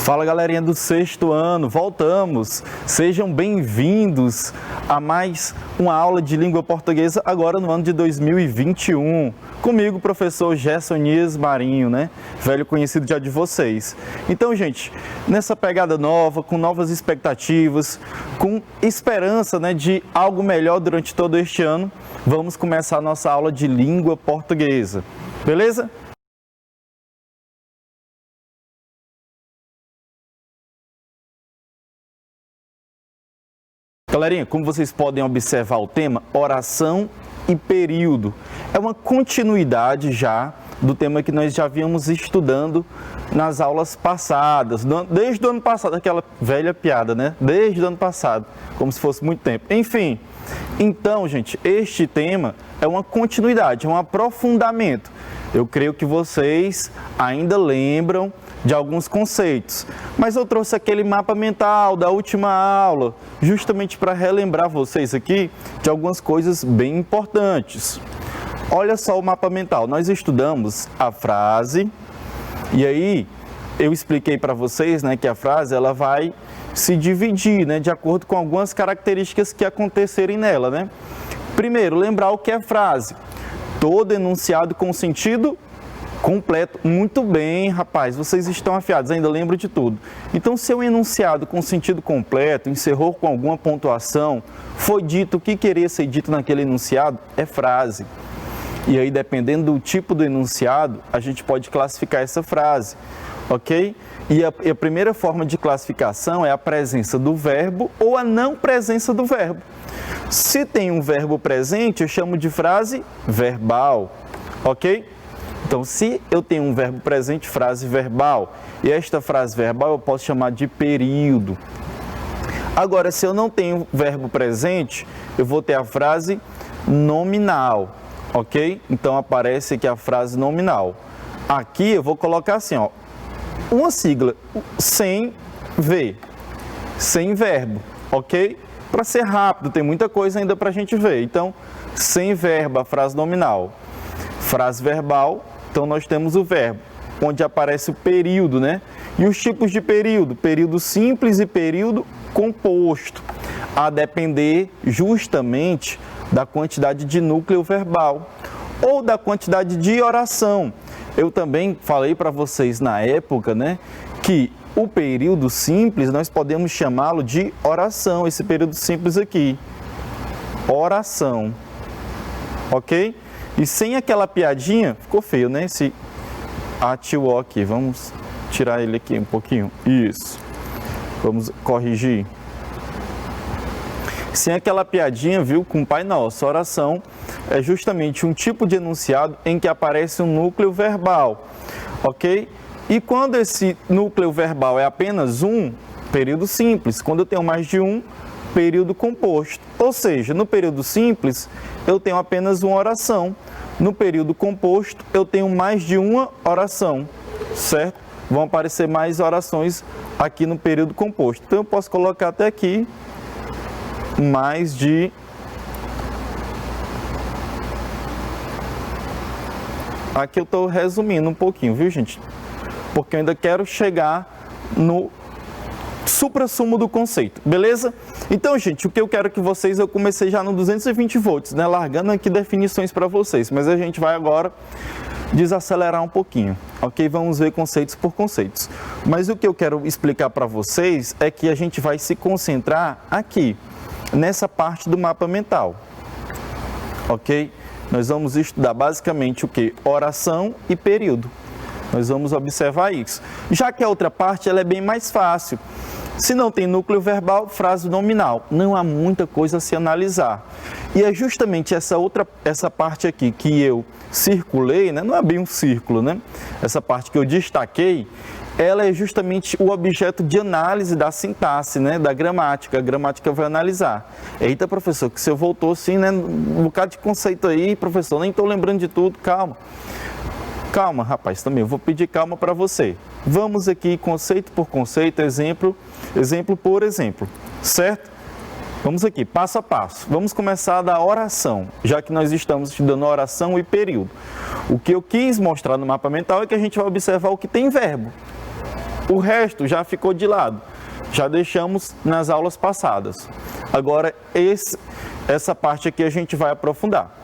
Fala galerinha do sexto ano, voltamos! Sejam bem-vindos a mais uma aula de língua portuguesa agora no ano de 2021. Comigo, professor Gerson Nias Marinho, velho conhecido já de vocês. Então, gente, nessa pegada nova, com novas expectativas, com esperança de algo melhor durante todo este ano, vamos começar a nossa aula de língua portuguesa. Beleza? Galerinha, como vocês podem observar o tema, oração e período. É uma continuidade já do tema que nós já vínhamos estudando nas aulas passadas, desde o ano passado, aquela velha piada, Desde o ano passado, como se fosse muito tempo. Enfim, então, gente, este tema é uma continuidade, é um aprofundamento. Eu creio que vocês ainda lembram de alguns conceitos, mas eu trouxe aquele mapa mental da última aula, justamente para relembrar vocês aqui de algumas coisas bem importantes. Olha só o mapa mental, nós estudamos a frase, e aí eu expliquei para vocês que a frase ela vai se dividir de acordo com algumas características que acontecerem nela. Primeiro, lembrar o que é frase. Todo enunciado com sentido completo. Muito bem, rapaz, vocês estão afiados, ainda lembro de tudo. Então, se o enunciado com sentido completo encerrou com alguma pontuação, foi dito o que queria ser dito naquele enunciado, é frase. E aí, dependendo do tipo do enunciado, a gente pode classificar essa frase, ok? E a primeira forma de classificação é a presença do verbo ou a não presença do verbo. Se tem um verbo presente, eu chamo de frase verbal, ok? Então, se eu tenho um verbo presente, frase verbal, e esta frase verbal eu posso chamar de período. Agora, se eu não tenho verbo presente, eu vou ter a frase nominal, ok? Então, aparece aqui a frase nominal. Aqui eu vou colocar assim, uma sigla, sem V, sem verbo, ok? Para ser rápido, tem muita coisa ainda para a gente ver. Então, sem verbo, a frase nominal. Frase verbal, então nós temos o verbo, onde aparece o período, E os tipos de período? Período simples e período composto, a depender justamente da quantidade de núcleo verbal ou da quantidade de oração. Eu também falei para vocês na época, que o período simples nós podemos chamá-lo de oração, esse período simples aqui, oração, ok? E sem aquela piadinha, ficou feio, Esse ativo aqui, vamos tirar ele aqui um pouquinho, isso, vamos corrigir. Sem aquela piadinha, viu, com o Pai Nosso, oração é justamente um tipo de enunciado em que aparece um núcleo verbal, ok? E quando esse núcleo verbal é apenas um, período simples. Quando eu tenho mais de um, período composto. Ou seja, no período simples, eu tenho apenas uma oração. No período composto, eu tenho mais de uma oração, certo? Vão aparecer mais orações aqui no período composto. Então, eu posso colocar até aqui mais de... Aqui eu estou resumindo um pouquinho, viu, gente? Porque eu ainda quero chegar no suprassumo do conceito, beleza? Então, gente, o que eu quero que vocês, eu comecei já no 220 volts, largando aqui definições para vocês, mas a gente vai agora desacelerar um pouquinho, ok? Vamos ver conceitos por conceitos. Mas o que eu quero explicar para vocês é que a gente vai se concentrar aqui, nessa parte do mapa mental, ok? Nós vamos estudar basicamente o que? Oração e período. Nós vamos observar isso. Já que a outra parte ela é bem mais fácil. Se não tem núcleo verbal, frase nominal. Não há muita coisa a se analisar. E é justamente essa parte aqui que eu circulei, não é bem um círculo, Essa parte que eu destaquei, ela é justamente o objeto de análise da sintaxe, da gramática. A gramática vai analisar. Eita, professor, que você voltou assim, um bocado de conceito aí, professor, nem estou lembrando de tudo, calma. Calma, rapaz, também eu vou pedir calma para você. Vamos aqui, conceito por conceito, exemplo por exemplo, certo? Vamos aqui, passo a passo. Vamos começar da oração, já que nós estamos estudando oração e período. O que eu quis mostrar no mapa mental é que a gente vai observar o que tem verbo. O resto já ficou de lado, já deixamos nas aulas passadas. Agora, essa parte aqui a gente vai aprofundar.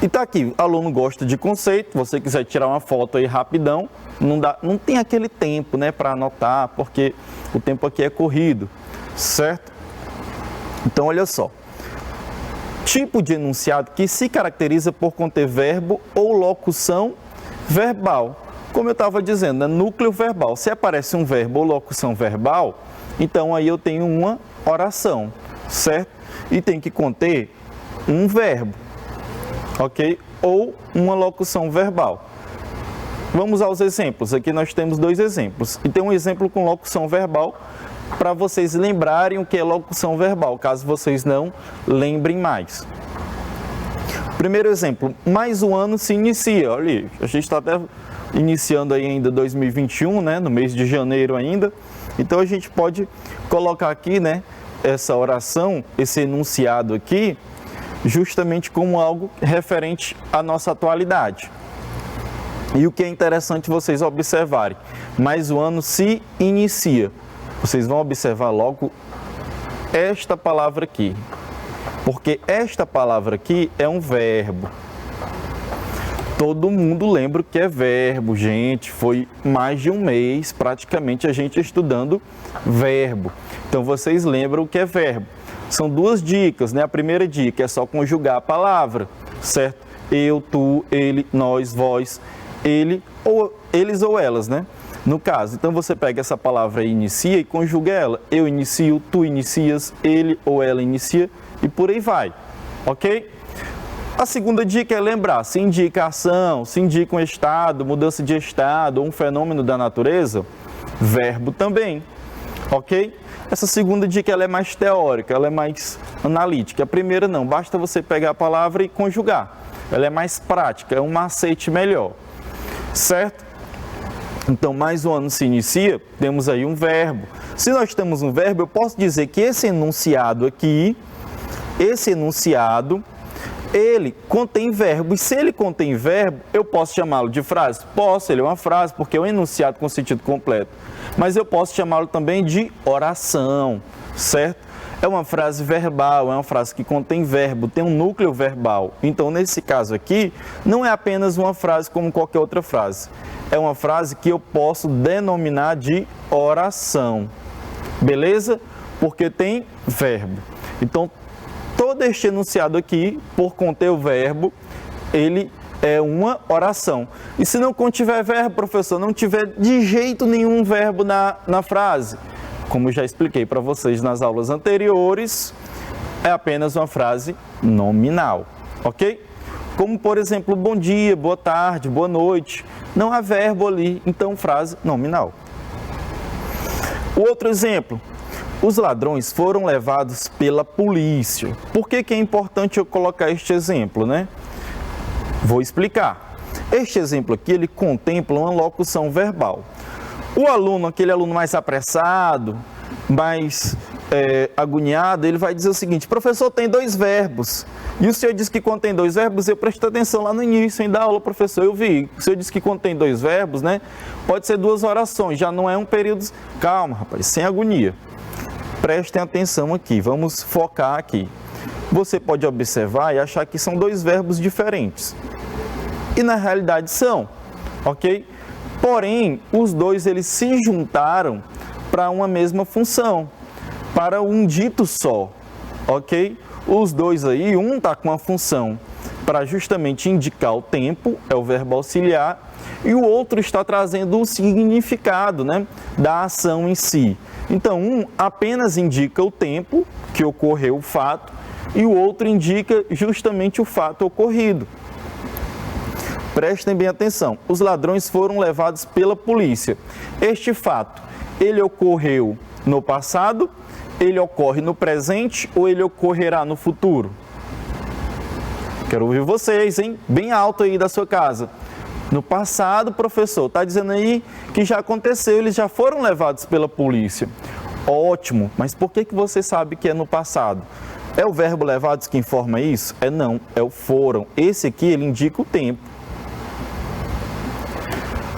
E tá aqui, aluno gosta de conceito, se você quiser tirar uma foto aí rapidão, não tem aquele tempo, né, para anotar, porque o tempo aqui é corrido, certo? Então, olha só. Tipo de enunciado que se caracteriza por conter verbo ou locução verbal. Como eu estava dizendo, é núcleo verbal. Se aparece um verbo ou locução verbal, então aí eu tenho uma oração, certo? E tem que conter um verbo, ok? Ou uma locução verbal. Vamos aos exemplos. Aqui nós temos 2 exemplos. E tem um exemplo com locução verbal para vocês lembrarem o que é locução verbal, caso vocês não lembrem mais. Primeiro exemplo, mais um ano se inicia. Olha, a gente está até iniciando aí ainda 2021, né, no mês de janeiro ainda. Então a gente pode colocar aqui, né, essa oração, esse enunciado aqui, justamente como algo referente à nossa atualidade. E o que é interessante vocês observarem, mais o ano se inicia. Vocês vão observar logo esta palavra aqui, porque esta palavra aqui é um verbo. Todo mundo lembra o que é verbo, gente. Foi mais de um mês, praticamente, a gente estudando verbo. Então, vocês lembram o que é verbo. São 2 dicas, né? A primeira dica é só conjugar a palavra, certo? Eu, tu, ele, nós, vós, ele, ou eles ou elas, né? No caso, então você pega essa palavra e inicia e conjuga ela. Eu inicio, tu inicias, ele ou ela inicia e por aí vai, ok? A segunda dica é lembrar, se indica ação, se indica um estado, mudança de estado ou um fenômeno da natureza, verbo também, ok? Essa segunda dica ela é mais teórica, ela é mais analítica. A primeira não, basta você pegar a palavra e conjugar. Ela é mais prática, é um macete melhor, certo? Então, mais um ano se inicia, temos aí um verbo. Se nós temos um verbo, eu posso dizer que esse enunciado aqui, ele contém verbo. E se ele contém verbo, eu posso chamá-lo de frase? Posso, ele é uma frase, porque é um enunciado com sentido completo. Mas eu posso chamá-lo também de oração, certo? É uma frase verbal, é uma frase que contém verbo, tem um núcleo verbal. Então, nesse caso aqui, não é apenas uma frase como qualquer outra frase. É uma frase que eu posso denominar de oração. Beleza? Porque tem verbo. Então, todo este enunciado aqui, por conter o verbo, ele é uma oração. E se não contiver verbo, professor, não tiver de jeito nenhum verbo na frase, como já expliquei para vocês nas aulas anteriores, é apenas uma frase nominal, ok? Como, por exemplo, bom dia, boa tarde, boa noite. Não há verbo ali, então frase nominal. O outro exemplo. Os ladrões foram levados pela polícia. Por que é importante eu colocar este exemplo, né? Vou explicar. Este exemplo aqui, ele contempla uma locução verbal. O aluno, aquele aluno mais apressado, mais agoniado, ele vai dizer o seguinte: professor, tem 2 verbos. E o senhor disse que contém 2 verbos, eu prestei atenção lá no início da aula, professor, eu vi. O senhor disse que contém 2 verbos, né? Pode ser 2 orações, já não é um período... Calma, rapaz, sem agonia. Prestem atenção aqui, vamos focar aqui. Você pode observar e achar que são 2 verbos diferentes. E na realidade são, ok? Porém, os 2 eles se juntaram para uma mesma função, para um dito só, ok? Os 2 aí, um está com uma função para justamente indicar o tempo, é o verbo auxiliar, e o outro está trazendo o significado, né, da ação em si. Então, um apenas indica o tempo que ocorreu o fato e o outro indica justamente o fato ocorrido. Prestem bem atenção. Os ladrões foram levados pela polícia. Este fato, ele ocorreu no passado, ele ocorre no presente ou ele ocorrerá no futuro? Quero ouvir vocês, hein? Bem alto aí da sua casa. No passado, professor, está dizendo aí que já aconteceu, eles já foram levados pela polícia. Ótimo, mas por que você sabe que é no passado? É o verbo levados que informa isso? Não, é o foram. Esse aqui, ele indica o tempo.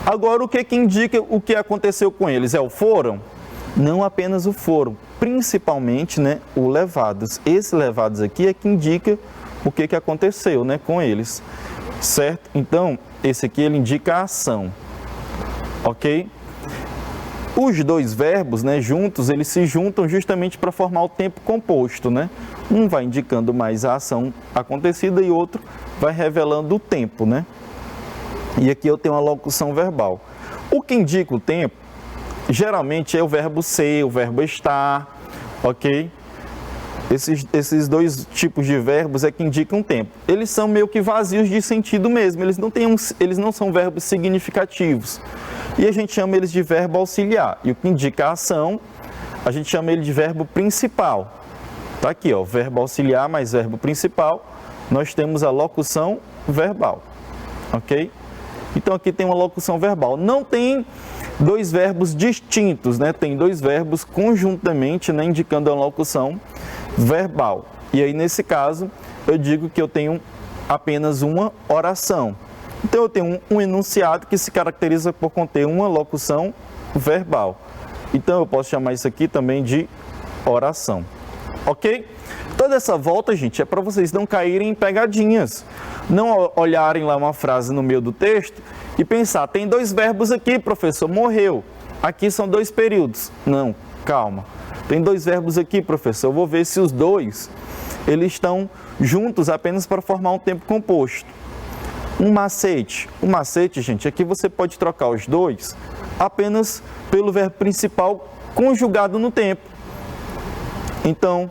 Agora, o que indica o que aconteceu com eles? É o foram? Não apenas o foram, principalmente, né, o levados. Esse levados aqui é que indica o que aconteceu, né, com eles, certo? Então, esse aqui ele indica a ação, ok? Os dois verbos, né, juntos, eles se juntam justamente para formar o tempo composto, né? Um vai indicando mais a ação acontecida e outro vai revelando o tempo, né? E aqui eu tenho uma locução verbal. O que indica o tempo, geralmente é o verbo ser, o verbo estar, ok? Esses dois tipos de verbos é que indicam tempo. Eles são meio que vazios de sentido mesmo, eles não são verbos significativos. E a gente chama eles de verbo auxiliar. E o que indica a ação, a gente chama ele de verbo principal. Tá aqui, ó, verbo auxiliar mais verbo principal, nós temos a locução verbal, ok? Então aqui tem uma locução verbal. Não tem dois verbos distintos, né? Tem dois verbos conjuntamente, né, indicando a locução verbal. E aí, nesse caso, eu digo que eu tenho apenas uma oração. Então, eu tenho um enunciado que se caracteriza por conter uma locução verbal. Então, eu posso chamar isso aqui também de oração. Ok? Toda essa volta, gente, é para vocês não caírem em pegadinhas. Não olharem lá uma frase no meio do texto e pensar, tem dois verbos aqui, professor, morreu. Aqui são dois períodos. Não, calma. Tem dois verbos aqui, professor, eu vou ver se os dois, eles estão juntos apenas para formar um tempo composto. Um macete, gente, aqui você pode trocar os dois apenas pelo verbo principal conjugado no tempo. Então,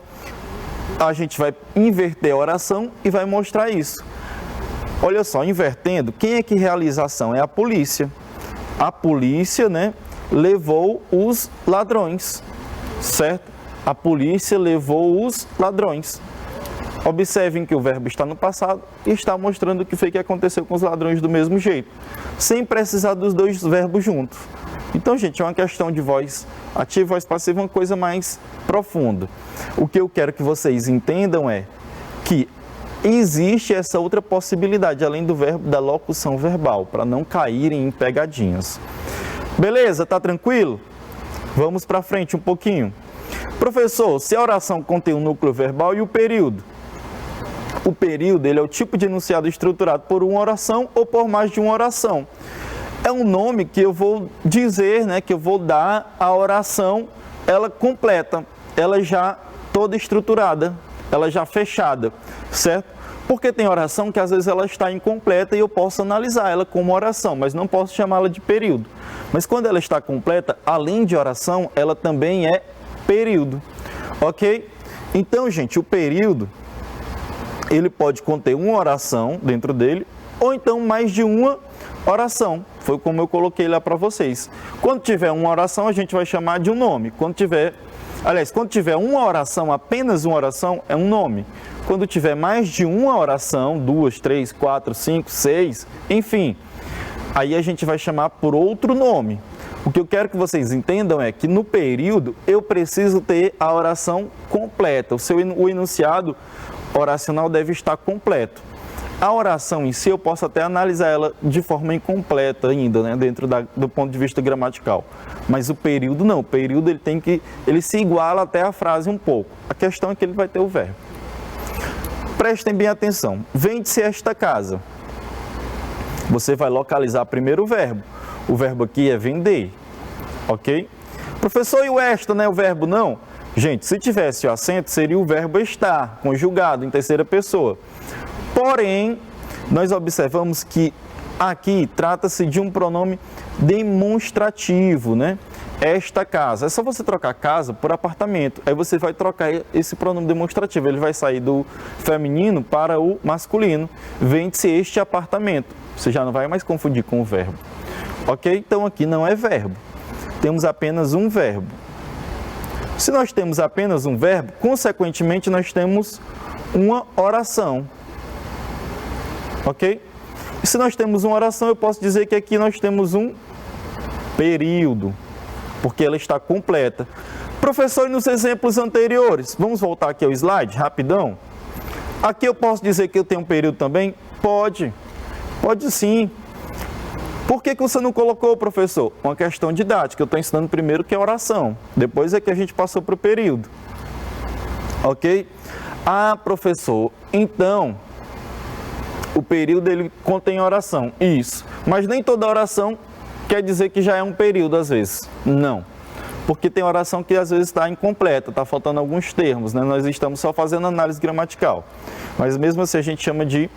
a gente vai inverter a oração e vai mostrar isso. Olha só, invertendo, quem é que realiza a ação? É a polícia. A polícia, né, levou os ladrões, certo? A polícia levou os ladrões. Observem que o verbo está no passado e está mostrando o que foi que aconteceu com os ladrões do mesmo jeito, sem precisar dos dois verbos juntos. Então, gente, é uma questão de voz ativa e voz passiva, uma coisa mais profunda. O que eu quero que vocês entendam é que existe essa outra possibilidade, além do verbo da locução verbal, para não caírem em pegadinhas. Beleza? Tá tranquilo? Vamos para frente um pouquinho. Professor, se a oração contém o núcleo verbal e o período? O período, ele é o tipo de enunciado estruturado por uma oração ou por mais de uma oração. É um nome que eu vou dizer, né, que eu vou dar à oração, ela completa, ela já toda estruturada, ela já fechada, certo? Porque tem oração que às vezes ela está incompleta e eu posso analisar ela como oração, mas não posso chamá-la de período. Mas quando ela está completa, além de oração, ela também é período, ok? Então, gente, o período, ele pode conter uma oração dentro dele, ou então mais de uma oração. Foi como eu coloquei lá para vocês. Quando tiver uma oração, a gente vai chamar de um nome. Quando tiver uma oração, apenas uma oração, é um nome. Quando tiver mais de uma oração, 2, 3, 4, 5, 6, enfim, aí a gente vai chamar por outro nome. O que eu quero que vocês entendam é que no período eu preciso ter a oração completa. O enunciado oracional deve estar completo. A oração em si eu posso até analisar ela de forma incompleta ainda, né, dentro do ponto de vista gramatical. Mas o período não. O período ele se iguala até a frase um pouco. A questão é que ele vai ter o verbo. Prestem bem atenção. Vende-se esta casa. Você vai localizar primeiro o verbo. O verbo aqui é vender, ok? Professor, e o esta, né? O verbo não? Gente, se tivesse o acento, seria o verbo estar, conjugado em terceira pessoa. Porém, nós observamos que aqui trata-se de um pronome demonstrativo, né? Esta casa. É só você trocar casa por apartamento. Aí você vai trocar esse pronome demonstrativo. Ele vai sair do feminino para o masculino. Vende-se este apartamento. Você já não vai mais confundir com o verbo. Ok? Então aqui não é verbo. Temos apenas um verbo. Se nós temos apenas um verbo, consequentemente nós temos uma oração. Ok? E se nós temos uma oração, eu posso dizer que aqui nós temos um período, porque ela está completa. Professor, e nos exemplos anteriores? Vamos voltar aqui ao slide, rapidão. Aqui eu posso dizer que eu tenho um período também? Pode sim. Por que você não colocou, professor? Uma questão didática. Eu estou ensinando primeiro que é oração. Depois é que a gente passou para o período. Ok? Ah, professor, então o período ele contém oração. Isso. Mas nem toda oração quer dizer que já é um período às vezes. Não. Porque tem oração que às vezes está incompleta, está faltando alguns termos, né? Nós estamos só fazendo análise gramatical. Mas mesmo assim a gente chama de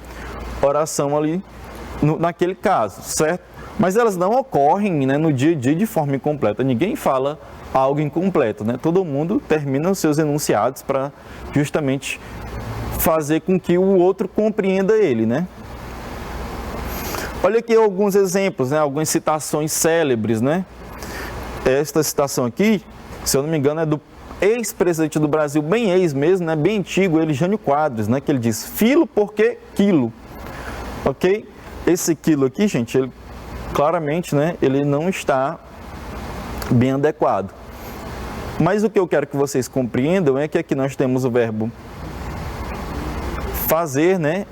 oração ali naquele caso, certo? Mas elas não ocorrem, né, no dia a dia de forma incompleta. Ninguém fala algo incompleto, né? Todo mundo termina os seus enunciados para justamente fazer com que o outro compreenda ele, né? Olha aqui alguns exemplos, né? Algumas citações célebres, né? Esta citação aqui, se eu não me engano, é do ex-presidente do Brasil, bem ex mesmo, né? Bem antigo, ele, Jânio Quadros, né? Que ele diz, filo porque quilo, ok? Esse quilo aqui, gente, ele, claramente, né? Ele não está bem adequado. Mas o que eu quero que vocês compreendam é que aqui nós temos o verbo fazer, né?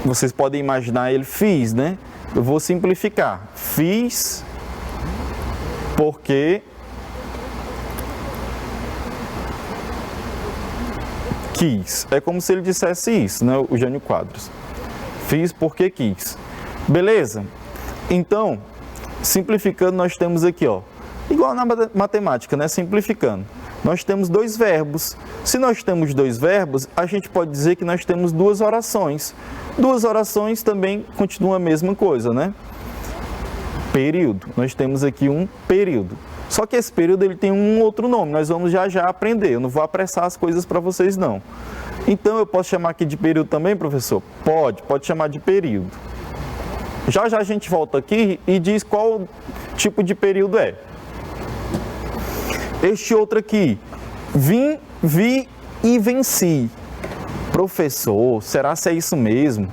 Vocês podem imaginar ele fiz, né? Eu vou simplificar. Fiz porque quis. É como se ele dissesse isso, né? O Jânio Quadros. Fiz porque quis. Beleza? Então, simplificando, nós temos aqui, ó, igual na matemática, né? Simplificando. Nós temos dois verbos. Se nós temos dois verbos, a gente pode dizer que nós temos duas orações. Duas orações também continua a mesma coisa, né? Período. Nós temos aqui um período. Só que esse período ele tem um outro nome. Nós vamos já aprender. Eu não vou apressar as coisas para vocês, não. Então, eu posso chamar aqui de período também, professor? Pode chamar de período. Já a gente volta aqui e diz qual tipo de período é. Este outro aqui, vim, vi e venci. Professor, será que é isso mesmo?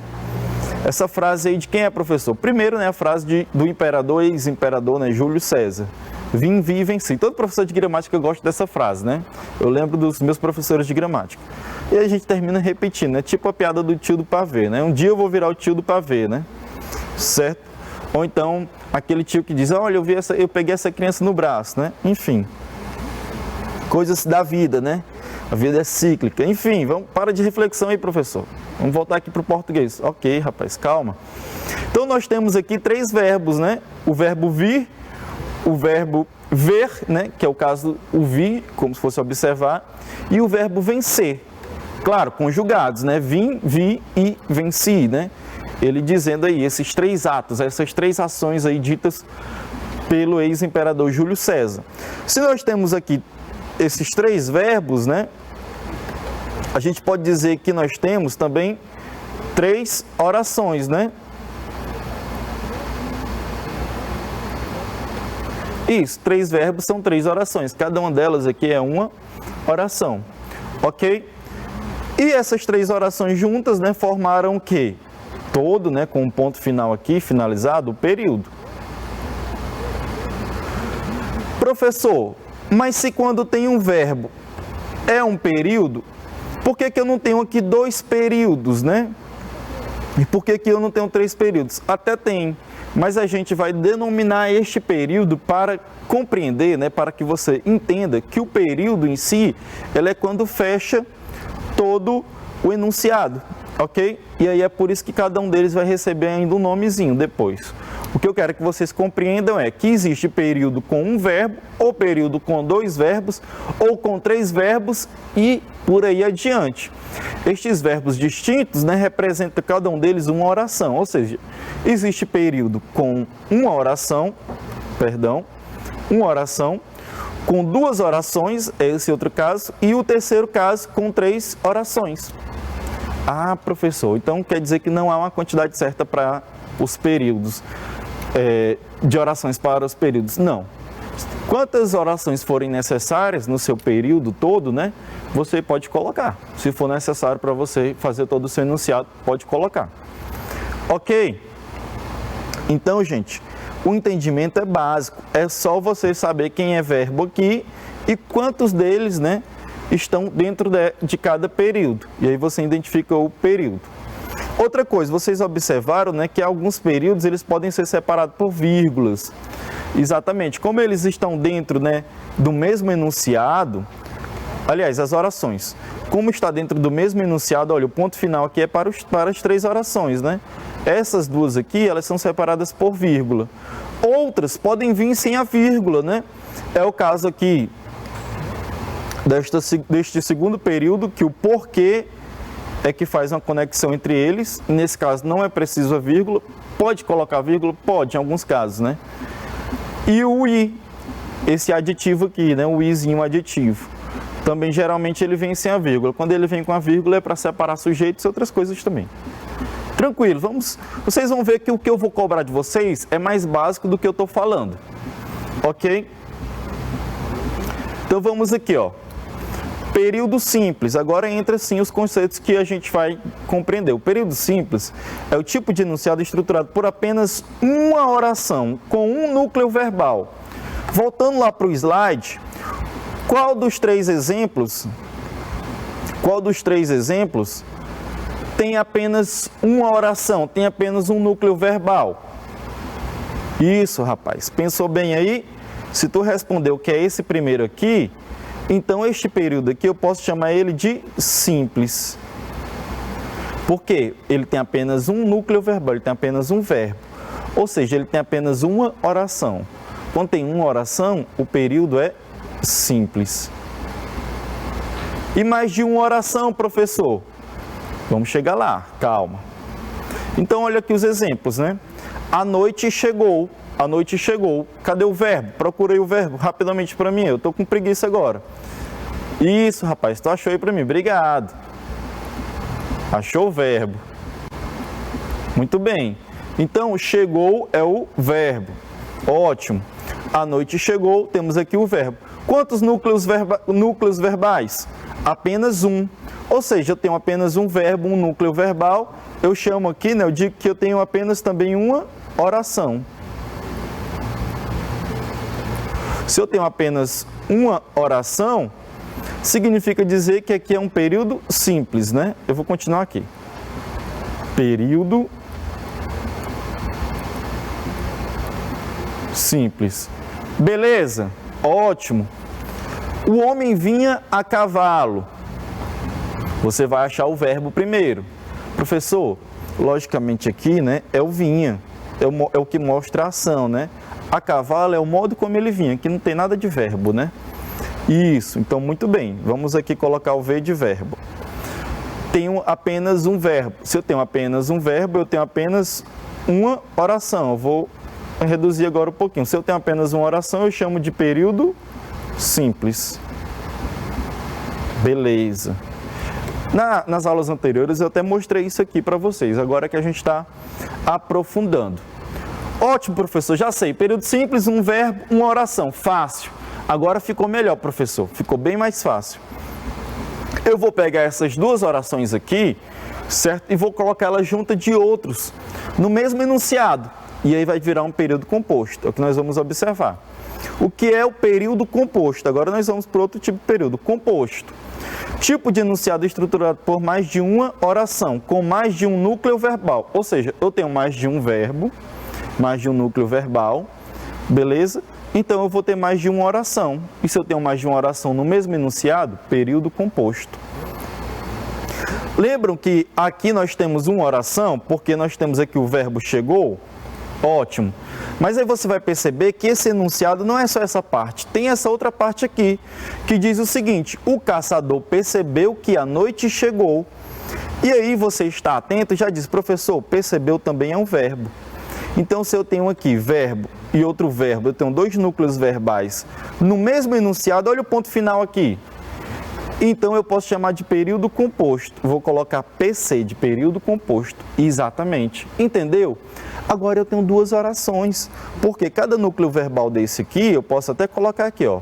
Essa frase aí de quem é, professor? Primeiro, né, a frase do imperador, ex-imperador, né, Júlio César. Vim, vi e venci. Todo professor de gramática gosta dessa frase, né? Eu lembro dos meus professores de gramática. E a gente termina repetindo, né? Tipo a piada do tio do pavê, né? Um dia eu vou virar o tio do pavê, né? Certo? Ou então, aquele tio que diz, olha, eu peguei essa criança no braço, né? Enfim. Coisas da vida, né? A vida é cíclica. Enfim, para de reflexão aí, professor. Vamos voltar aqui para o português. Ok, rapaz, calma. Então, nós temos aqui três verbos, né? O verbo vir, o verbo ver, né? Que é o caso o vir, como se fosse observar, e o verbo vencer. Claro, conjugados, né? Vim, vi e venci, né? Ele dizendo aí esses três atos, essas três ações aí ditas pelo ex-imperador Júlio César. Se nós temos aqui esses três verbos, né? A gente pode dizer que nós temos também três orações, né? Isso, três verbos são três orações. Cada uma delas aqui é uma oração, ok? E essas três orações juntas, né, formaram o quê? Todo, né, com um ponto final aqui, finalizado, o período. Professor, mas se quando tem um verbo é um período, por que eu não tenho aqui dois períodos, né? E por que eu não tenho três períodos? Até tem, mas a gente vai denominar este período para compreender, né, para que você entenda que o período em si, ele é quando fecha todo o enunciado, ok? E aí é por isso que cada um deles vai receber ainda um nomezinho depois. O que eu quero que vocês compreendam é que existe período com um verbo, ou período com dois verbos, ou com três verbos e por aí adiante. Estes verbos distintos, né, representam cada um deles uma oração, ou seja, existe período com uma oração, com duas orações, esse outro caso, e o terceiro caso com três orações. Ah, professor, então quer dizer que não há uma quantidade certa para os períodos, de orações para os períodos? Não. Quantas orações forem necessárias no seu período todo, né, você pode colocar. Se for necessário para você fazer todo o seu enunciado, pode colocar. Ok? Então, gente, o entendimento é básico. É só você saber quem é verbo aqui e quantos deles, né, estão dentro de cada período. E aí você identifica o período. Outra coisa, vocês observaram, né, que alguns períodos eles podem ser separados por vírgulas. Exatamente, como eles estão dentro, né, do mesmo enunciado, aliás, as orações, como está dentro do mesmo enunciado, olha, o ponto final aqui é para as 3 orações, né? Essas duas aqui, elas são separadas por vírgula. Outras podem vir sem a vírgula, né? É o caso aqui deste segundo período, que o porquê é que faz uma conexão entre eles. Nesse caso não é preciso a vírgula. Pode colocar vírgula? Pode, em alguns casos, né? E o i, esse aditivo aqui, né? O izinho aditivo. Também geralmente ele vem sem a vírgula. Quando ele vem com a vírgula é para separar sujeitos e outras coisas também. Tranquilo, vocês vão ver que o que eu vou cobrar de vocês é mais básico do que eu estou falando. Ok? Então vamos aqui, ó. Período simples. Agora entra sim os conceitos que a gente vai compreender. O período simples é o tipo de enunciado estruturado por apenas uma oração, com um núcleo verbal. Voltando lá para o slide, qual dos três exemplos tem apenas uma oração, tem apenas um núcleo verbal? Isso, rapaz. Pensou bem aí? Se tu respondeu que é esse primeiro aqui, então este período aqui eu posso chamar ele de simples. Por quê? Ele tem apenas um núcleo verbal, ele tem apenas um verbo. Ou seja, ele tem apenas uma oração. Quando tem uma oração, o período é simples. E mais de uma oração, professor? Vamos chegar lá, calma. Então, olha aqui os exemplos, né? A noite chegou. A noite chegou. Cadê o verbo? Procurei o verbo rapidamente para mim. Eu estou com preguiça agora. Isso, rapaz. Tu achou aí para mim. Obrigado. Achou o verbo. Muito bem. Então, chegou é o verbo. Ótimo. A noite chegou. Temos aqui o verbo. Quantos núcleos verbais? Apenas um. Ou seja, eu tenho apenas um verbo, um núcleo verbal. Eu chamo aqui, né? Eu digo que eu tenho apenas também uma oração. Se eu tenho apenas uma oração, significa dizer que aqui é um período simples, né? Eu vou continuar aqui. Período simples. Beleza? Ótimo. O homem vinha a cavalo. Você vai achar o verbo primeiro. Professor, logicamente aqui, né, é o vinha. É o que mostra a ação, né? A cavalo é o modo como ele vinha, que não tem nada de verbo, né? Isso, então muito bem. Vamos aqui colocar o V de verbo. Tenho apenas um verbo. Se eu tenho apenas um verbo, eu tenho apenas uma oração. Eu vou reduzir agora um pouquinho. Se eu tenho apenas uma oração, eu chamo de período simples. Beleza. Nas aulas anteriores eu até mostrei isso aqui para vocês, agora que a gente está aprofundando. Ótimo, professor, já sei. Período simples, um verbo, uma oração. Fácil. Agora ficou melhor, professor. Ficou bem mais fácil. Eu vou pegar essas duas orações aqui, certo? E vou colocar elas juntas de outros, no mesmo enunciado. E aí vai virar um período composto. É o que nós vamos observar. O que é o período composto? Agora nós vamos para outro tipo de período. Composto. Tipo de enunciado estruturado por mais de uma oração, com mais de um núcleo verbal. Ou seja, eu tenho mais de um verbo, mais de um núcleo verbal, beleza? Então eu vou ter mais de uma oração. E se eu tenho mais de uma oração no mesmo enunciado, período composto. Lembram que aqui nós temos uma oração, porque nós temos aqui o verbo chegou? Ótimo. Mas aí você vai perceber que esse enunciado não é só essa parte, tem essa outra parte aqui, que diz o seguinte: o caçador percebeu que a noite chegou. E aí você está atento e já diz, professor, percebeu também é um verbo. Então, se eu tenho aqui verbo e outro verbo, eu tenho dois núcleos verbais no mesmo enunciado, olha o ponto final aqui. Então, eu posso chamar de período composto. Vou colocar PC de período composto. Exatamente. Entendeu? Agora eu tenho duas orações, porque cada núcleo verbal desse aqui, eu posso até colocar aqui, ó.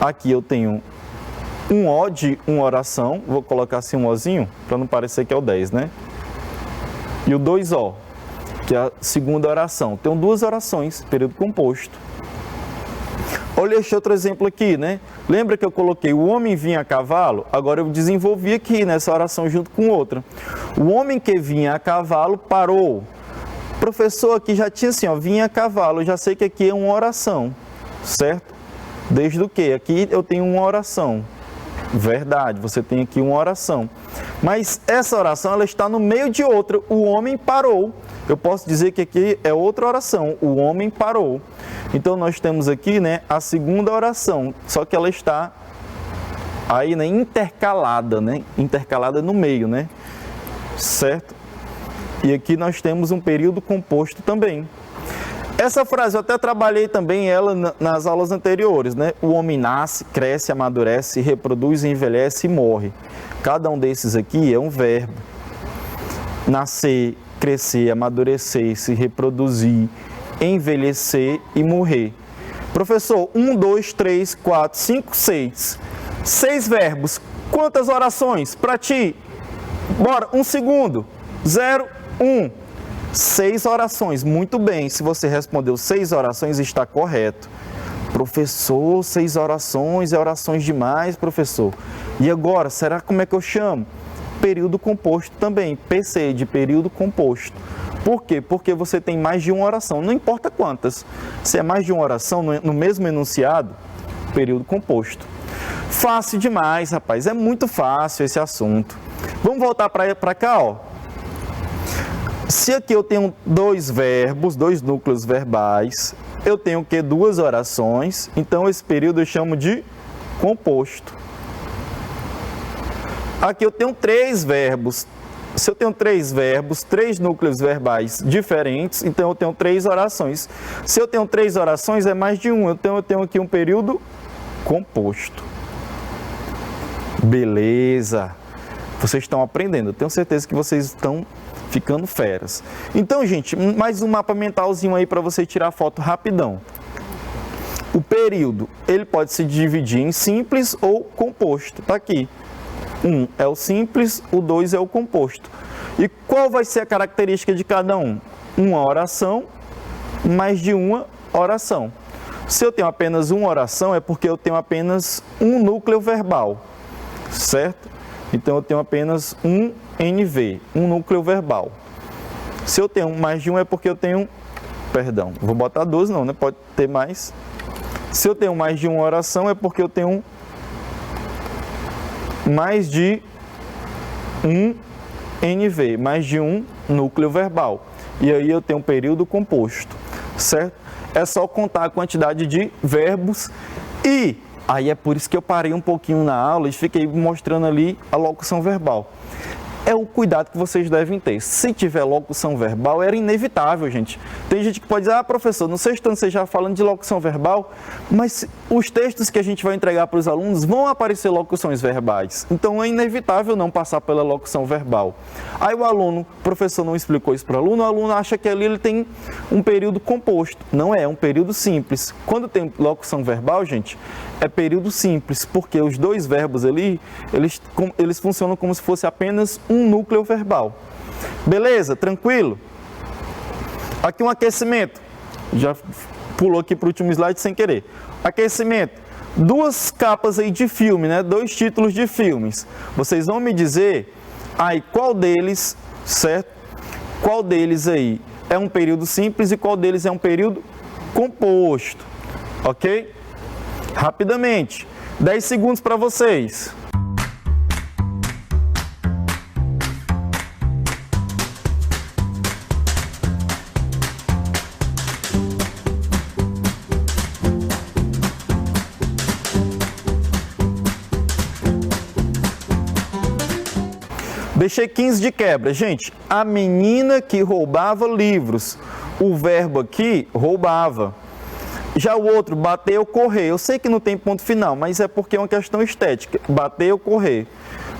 Aqui eu tenho um O de uma oração, vou colocar assim um Ozinho, para não parecer que é o 10, né? E o 2O, que é a segunda oração. Tenho duas orações, período composto. Olha este outro exemplo aqui, né? Lembra que eu coloquei o homem vinha a cavalo? Agora eu desenvolvi aqui nessa oração junto com outra. O homem que vinha a cavalo parou. Professor, aqui já tinha assim, ó, vinha a cavalo. Eu já sei que aqui é uma oração, certo? Desde o que? Aqui eu tenho uma oração. Verdade, você tem aqui uma oração. Mas essa oração, ela está no meio de outra. O homem parou. Eu posso dizer que aqui é outra oração. O homem parou. Então, nós temos aqui, né, a segunda oração. Só que ela está aí, né, intercalada, né? Intercalada no meio, né? Certo? E aqui nós temos um período composto também. Essa frase eu até trabalhei também ela nas aulas anteriores, né? O homem nasce, cresce, amadurece, reproduz, envelhece e morre. Cada um desses aqui é um verbo. Nascer, crescer, amadurecer, se reproduzir, envelhecer e morrer. Professor, 1, 2, 3, 4, 5, 6. 6 verbos. Quantas orações? Para ti. Bora, 1 segundo. 0, 1. 6 orações. Muito bem. Se você respondeu 6 orações, está correto. Professor, 6 orações, é orações demais, professor. E agora, será como é que eu chamo? Período composto também. PC, de período composto. Por quê? Porque você tem mais de uma oração. Não importa quantas. Se é mais de uma oração no mesmo enunciado, período composto. Fácil demais, rapaz. É muito fácil esse assunto. Vamos voltar para cá, ó. Se aqui eu tenho 2 verbos, 2 núcleos verbais, eu tenho o quê? 2 orações. Então, esse período eu chamo de composto. Aqui eu tenho 3 verbos. Se eu tenho 3 verbos, 3 núcleos verbais diferentes, então eu tenho 3 orações. Se eu tenho 3 orações, é mais de um. Então, eu tenho aqui um período composto. Beleza. Vocês estão aprendendo. Eu tenho certeza que vocês estão ficando feras. Então, gente, mais um mapa mentalzinho aí para você tirar foto rapidão. O período, ele pode se dividir em simples ou composto. Tá aqui. 1 é o simples, o 2 é o composto. E qual vai ser a característica de cada um? Uma oração, mais de uma oração. Se eu tenho apenas uma oração, é porque eu tenho apenas um núcleo verbal, certo? Então, eu tenho apenas um NV, um núcleo verbal. Se eu tenho mais de um, é porque eu tenho... Perdão, vou botar 2 não, né? Pode ter mais. Se eu tenho mais de uma oração, é porque eu tenho mais de um NV, mais de um núcleo verbal. E aí eu tenho um período composto, certo? É só contar a quantidade de verbos e... Aí é por isso que eu parei um pouquinho na aula e fiquei mostrando ali a locução verbal. É o cuidado que vocês devem ter. Se tiver locução verbal, era inevitável, gente. Tem gente que pode dizer, professor, no sexto ano você já falando de locução verbal, mas os textos que a gente vai entregar para os alunos vão aparecer locuções verbais. Então, é inevitável não passar pela locução verbal. Aí o professor não explicou isso para o aluno acha que ali ele tem um período composto. Não é um período simples. Quando tem locução verbal, gente, é período simples, porque os 2 verbos ali, eles funcionam como se fosse apenas um núcleo verbal. Beleza? Tranquilo? Aqui um aquecimento. Já pulou aqui para o último slide sem querer. Aquecimento. 2 capas aí de filme, né? 2 títulos de filmes. Vocês vão me dizer aí qual deles, certo? Qual deles aí é um período simples e qual deles é um período composto. Ok? Rapidamente. 10 segundos para vocês. Deixei 15 de quebra. Gente, a menina que roubava livros. O verbo aqui, roubava. Já o outro, bater ou correr. Eu sei que não tem ponto final, mas é porque é uma questão estética. Bater ou correr.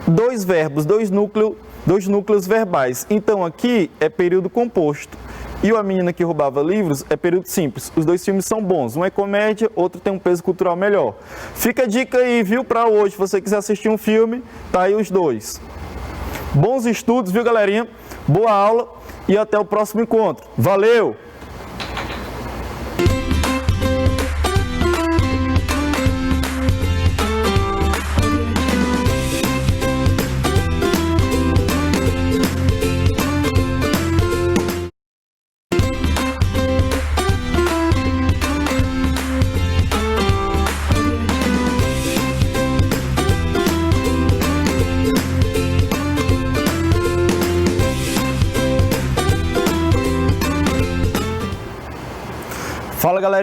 2 verbos, 2 núcleos verbais. Então, aqui é período composto. E a menina que roubava livros é período simples. Os 2 filmes são bons. Um é comédia, outro tem um peso cultural melhor. Fica a dica aí, viu, para hoje. Se você quiser assistir um filme, tá aí os 2. Bons estudos, viu, galerinha? Boa aula e até o próximo encontro. Valeu!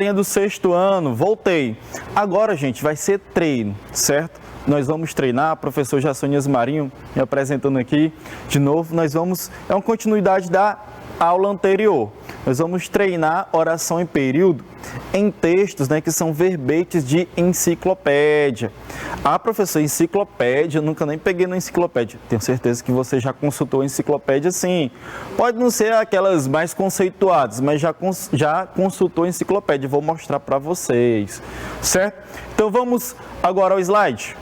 galerinha do 6º ano, voltei. Agora, gente, vai ser treino, certo? Nós vamos treinar, professor Jassonias Marinho me apresentando aqui de novo. É uma continuidade da aula anterior. Nós vamos treinar oração em período em textos, né, que são verbetes de enciclopédia. Ah, professor, enciclopédia, eu nunca nem peguei na enciclopédia. Tenho certeza que você já consultou a enciclopédia, sim. Pode não ser aquelas mais conceituadas, mas já consultou a enciclopédia. Vou mostrar para vocês, certo? Então vamos agora ao slide.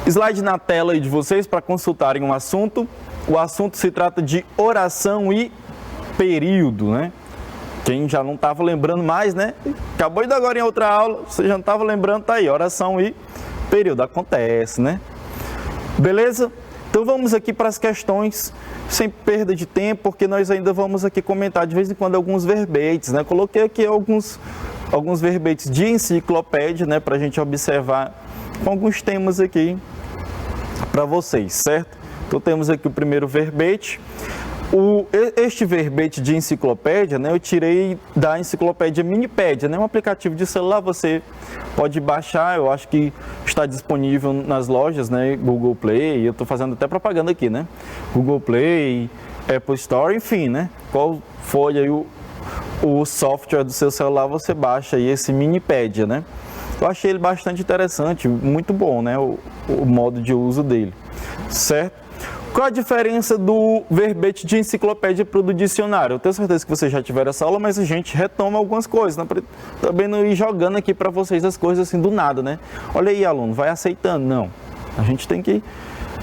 Slide na tela aí de vocês para consultarem um assunto. O assunto se trata de oração e período, né? Quem já não estava lembrando mais, né? Acabou de dar agora em outra aula, você já não estava lembrando, tá aí, oração e período, acontece, né? Beleza? Então vamos aqui para as questões, sem perda de tempo, porque nós ainda vamos aqui comentar de vez em quando alguns verbetes, né? Coloquei aqui alguns verbetes de enciclopédia, né? Para a gente observar com alguns temas aqui para vocês, certo? Então temos aqui o primeiro verbete. Este verbete de enciclopédia, né, eu tirei da enciclopédia Minipédia, né, um aplicativo de celular, você pode baixar, eu acho que está disponível nas lojas, né, Google Play, eu estou fazendo até propaganda aqui, né, Google Play, Apple Store, enfim, né, qual for aí o software do seu celular, você baixa aí esse Minipédia, né. Eu achei ele bastante interessante, muito bom, né, o modo de uso dele, certo? Qual a diferença do verbete de enciclopédia para o do dicionário? Eu tenho certeza que vocês já tiveram essa aula, mas a gente retoma algumas coisas, né? Também não ir jogando aqui para vocês as coisas assim do nada, né? Olha aí, aluno, vai aceitando. Não, a gente tem que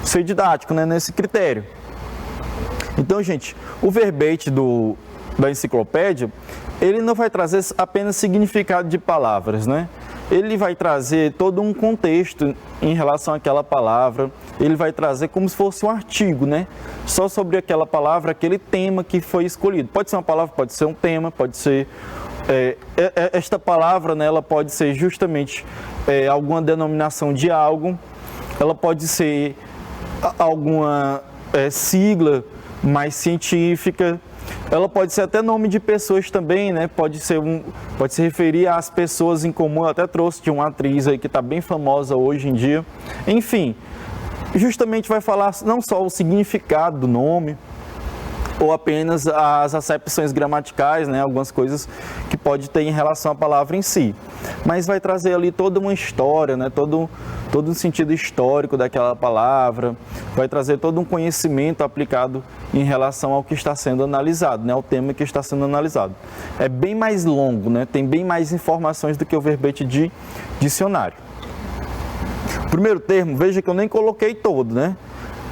ser didático, né, nesse critério. Então, gente, o verbete da enciclopédia, ele não vai trazer apenas significado de palavras, né? Ele vai trazer todo um contexto em relação àquela palavra, ele vai trazer como se fosse um artigo, né? Só sobre aquela palavra, aquele tema que foi escolhido. Pode ser uma palavra, pode ser um tema, pode ser... esta palavra, né, ela pode ser justamente alguma denominação de algo, ela pode ser alguma sigla mais científica, ela pode ser até nome de pessoas também, né? Pode se referir às pessoas em comum. Eu até trouxe de uma atriz aí que está bem famosa hoje em dia. Enfim, justamente vai falar não só o significado do nome, ou apenas as acepções gramaticais, né? Algumas coisas que pode ter em relação à palavra em si. Mas vai trazer ali toda uma história, né? Todo um sentido histórico daquela palavra, vai trazer todo um conhecimento aplicado em relação ao que está sendo analisado, né? Ao tema que está sendo analisado. É bem mais longo, né? Tem bem mais informações do que o verbete de dicionário. O primeiro termo, veja que eu nem coloquei todo, né?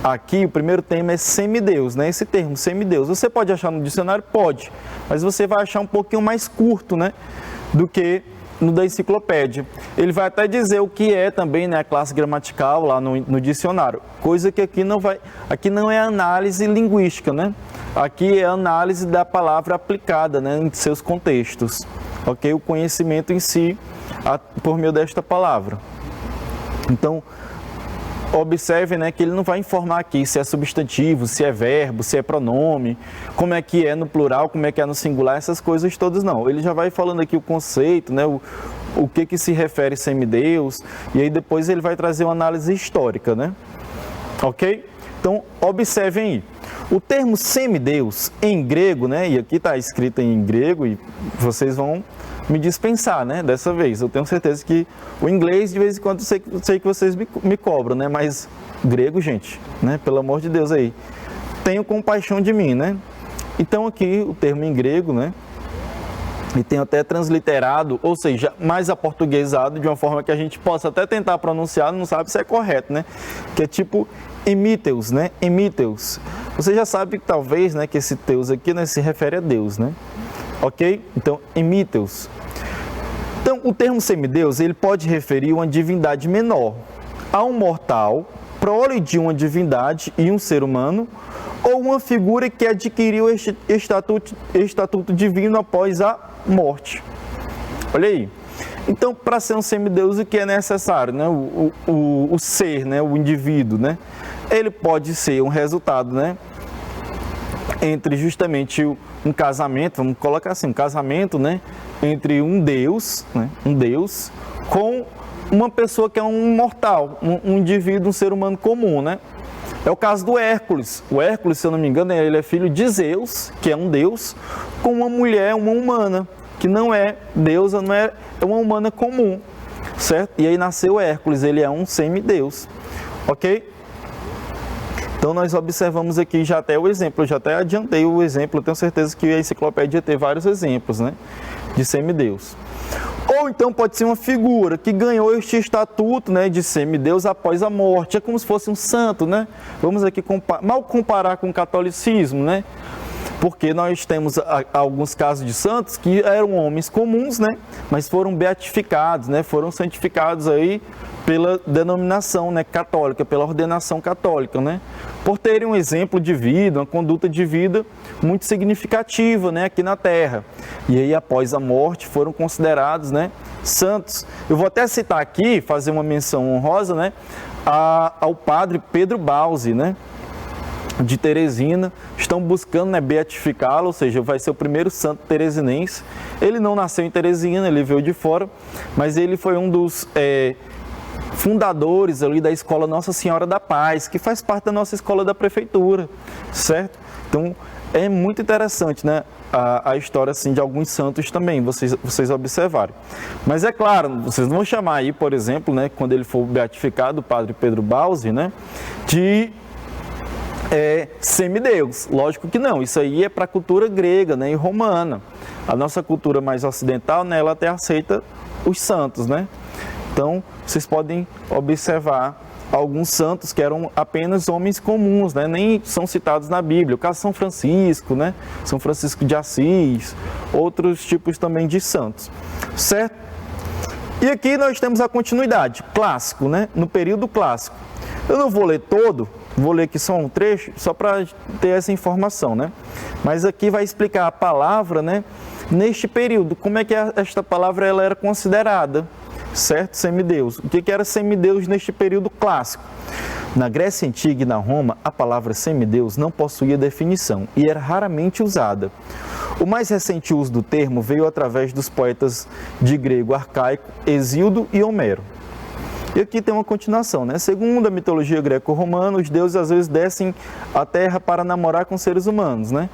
Aqui o primeiro termo é semideus, né? Esse termo, semideus. Você pode achar no dicionário? Pode, mas você vai achar um pouquinho mais curto, né? Do que no da enciclopédia. Ele vai até dizer o que é também, né, a classe gramatical lá no dicionário. Coisa que aqui não é análise linguística, né? Aqui é análise da palavra aplicada, né, em seus contextos. Ok? O conhecimento em si por meio desta palavra. Então, observe, né, que ele não vai informar aqui se é substantivo, se é verbo, se é pronome, como é que é no plural, como é que é no singular, essas coisas todas não. Ele já vai falando aqui o conceito, né, o que se refere semideus, e aí depois ele vai trazer uma análise histórica, né? Ok? Então, observem aí. O termo semideus em grego, né, e aqui está escrito em grego, e vocês vão me dispensar, né, dessa vez. Eu tenho certeza que o inglês, de vez em quando, sei que vocês me cobram, né, mas grego, gente, né, pelo amor de Deus aí, tenham compaixão de mim, né. Então aqui o termo em grego, né, e tem até transliterado, ou seja, mais aportuguesado, de uma forma que a gente possa até tentar pronunciar, não sabe se é correto, né, que é tipo emíteus, né, emíteus. Você já sabe que talvez, né, que esse teus aqui, né, se refere a Deus, né. Ok? Então, emíteus. Então, o termo semideus, ele pode referir uma divindade menor a um mortal, prole de uma divindade e um ser humano, ou uma figura que adquiriu estatuto divino após a morte. Olha aí. Então, para ser um semideus, o que é necessário? Né? O ser, né? O indivíduo, né? Ele pode ser um resultado, né? Entre justamente um casamento, vamos colocar assim, um casamento, né? Entre um Deus, né? Um Deus com uma pessoa que é um mortal, um indivíduo, um ser humano comum, né? É o caso do Hércules. O Hércules, se eu não me engano, ele é filho de Zeus, que é um deus, com uma mulher, uma humana, que não é deusa, não é uma humana comum, certo? E aí nasceu Hércules, ele é um semideus, ok? Então nós observamos aqui já até o exemplo, eu já até adiantei o exemplo, eu tenho certeza que a enciclopédia tem vários exemplos, né, de semideus. Ou então pode ser uma figura que ganhou este estatuto, né, de semideus após a morte. É como se fosse um santo, né? Vamos aqui mal comparar com o catolicismo, né? Porque nós temos alguns casos de santos que eram homens comuns, né? Mas foram beatificados, né? Foram santificados aí pela denominação, né, católica, pela ordenação católica, né? Por terem um exemplo de vida, uma conduta de vida muito significativa, né, aqui na Terra. E aí, após a morte, foram considerados, né, santos. Eu vou até citar aqui, fazer uma menção honrosa, né, ao padre Pedro Bauzi, né, de Teresina. Estão buscando, né, beatificá-lo, ou seja, vai ser o primeiro santo teresinense. Ele não nasceu em Teresina, ele veio de fora, mas ele foi um dos fundadores ali da escola Nossa Senhora da Paz, que faz parte da nossa escola da prefeitura, certo? Então, é muito interessante, né, a história assim, de alguns santos também, vocês observarem. Mas é claro, vocês não vão chamar aí, por exemplo, né, quando ele for beatificado, o padre Pedro Bauzi, né, de semideus. Lógico que não, isso aí é para a cultura grega, né, e romana. A nossa cultura mais ocidental, né, ela até aceita os santos, né? Então, vocês podem observar alguns santos que eram apenas homens comuns, né? Nem são citados na Bíblia. O caso de São Francisco, né? São Francisco de Assis, outros tipos também de santos, certo? E aqui nós temos a continuidade, clássico, né? No período clássico. Eu não vou ler todo, vou ler aqui só um trecho, só para ter essa informação, né? Mas aqui vai explicar a palavra, né? Neste período, como é que esta palavra ela era considerada, certo? Semideus. O que era semideus neste período clássico? Na Grécia Antiga e na Roma, a palavra semideus não possuía definição e era raramente usada. O mais recente uso do termo veio através dos poetas de grego arcaico Hesíodo e Homero. E aqui tem uma continuação, né? Segundo a mitologia greco-romana, os deuses às vezes descem à terra para namorar com seres humanos, né?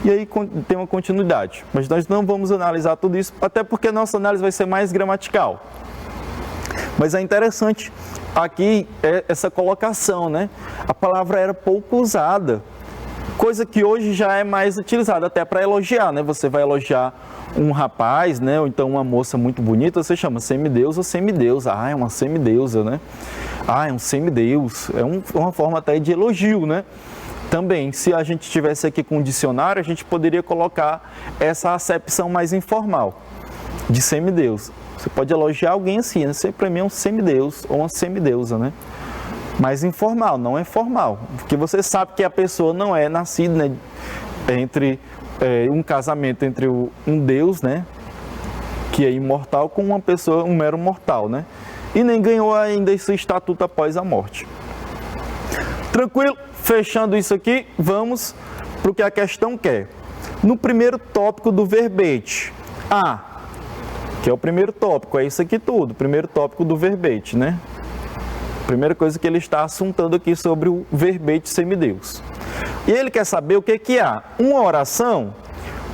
E aí tem uma continuidade. Mas nós não vamos analisar tudo isso, até porque a nossa análise vai ser mais gramatical. Mas é interessante aqui essa colocação, né? A palavra era pouco usada, coisa que hoje já é mais utilizada até para elogiar, né? Você vai elogiar um rapaz, né? Ou então uma moça muito bonita, você chama semideus ou semideusa. Ah, é uma semideusa, né? Ah, é um semideus. É uma forma até de elogio, né? Também, se a gente estivesse aqui com um dicionário, a gente poderia colocar essa acepção mais informal de semideus. Você pode elogiar alguém assim, né? Você para mim é um semideus ou uma semideusa, né? Mas informal, não é formal. Porque você sabe que a pessoa não é nascida, né, entre um casamento entre um deus, né? Que é imortal, com uma pessoa, um mero mortal, né? E nem ganhou ainda esse estatuto após a morte. Tranquilo? Fechando isso aqui, vamos para o que a questão quer. No primeiro tópico do verbete, que é o primeiro tópico, é isso aqui tudo, primeiro tópico do verbete, né? Primeira coisa que ele está assuntando aqui sobre o verbete semideus. E ele quer saber o que há: uma oração,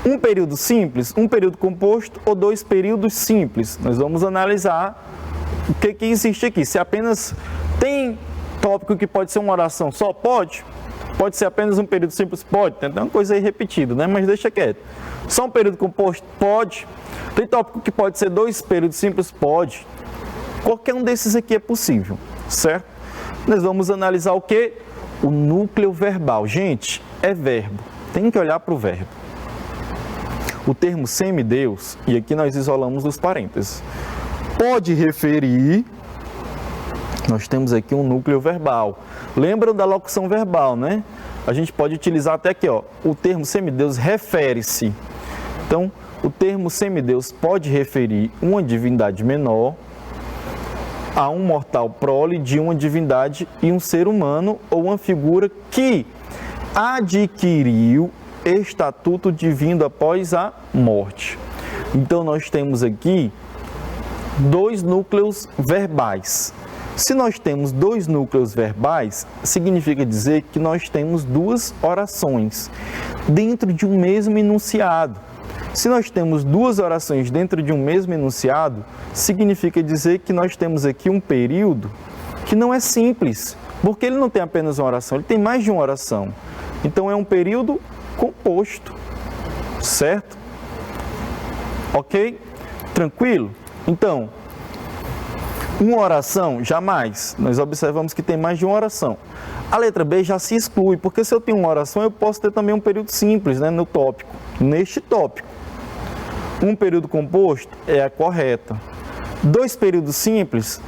um período simples, um período composto ou dois períodos simples. Nós vamos analisar o que existe aqui. Se apenas tem tópico que pode ser uma oração só, pode ser apenas um período simples, pode, tem uma coisa aí repetida, né? Mas deixa quieto. Só um período composto, pode. Tem tópico que pode ser dois períodos simples, pode. Qualquer um desses aqui é possível, certo? Nós vamos analisar o que? O núcleo verbal. Gente, é verbo, tem que olhar para o verbo. O termo semideus, e aqui nós isolamos os parênteses, pode referir. Nós temos aqui um núcleo verbal. Lembram da locução verbal, né? A gente pode utilizar até aqui, ó, o termo semideus refere-se. Então, o termo semideus pode referir uma divindade menor a um mortal prole de uma divindade e um ser humano ou uma figura que adquiriu estatuto divino após a morte. Então, nós temos aqui dois núcleos verbais. Se nós temos dois núcleos verbais, significa dizer que nós temos duas orações dentro de um mesmo enunciado. Se nós temos duas orações dentro de um mesmo enunciado, significa dizer que nós temos aqui um período que não é simples, porque ele não tem apenas uma oração, ele tem mais de uma oração. Então, é um período composto, certo? Ok? Tranquilo? Então, uma oração, jamais. Nós observamos que tem mais de uma oração. A letra B já se exclui, porque se eu tenho uma oração, eu posso ter também um período simples, né, no tópico, neste tópico. Um período composto é a correta. Dois períodos simples,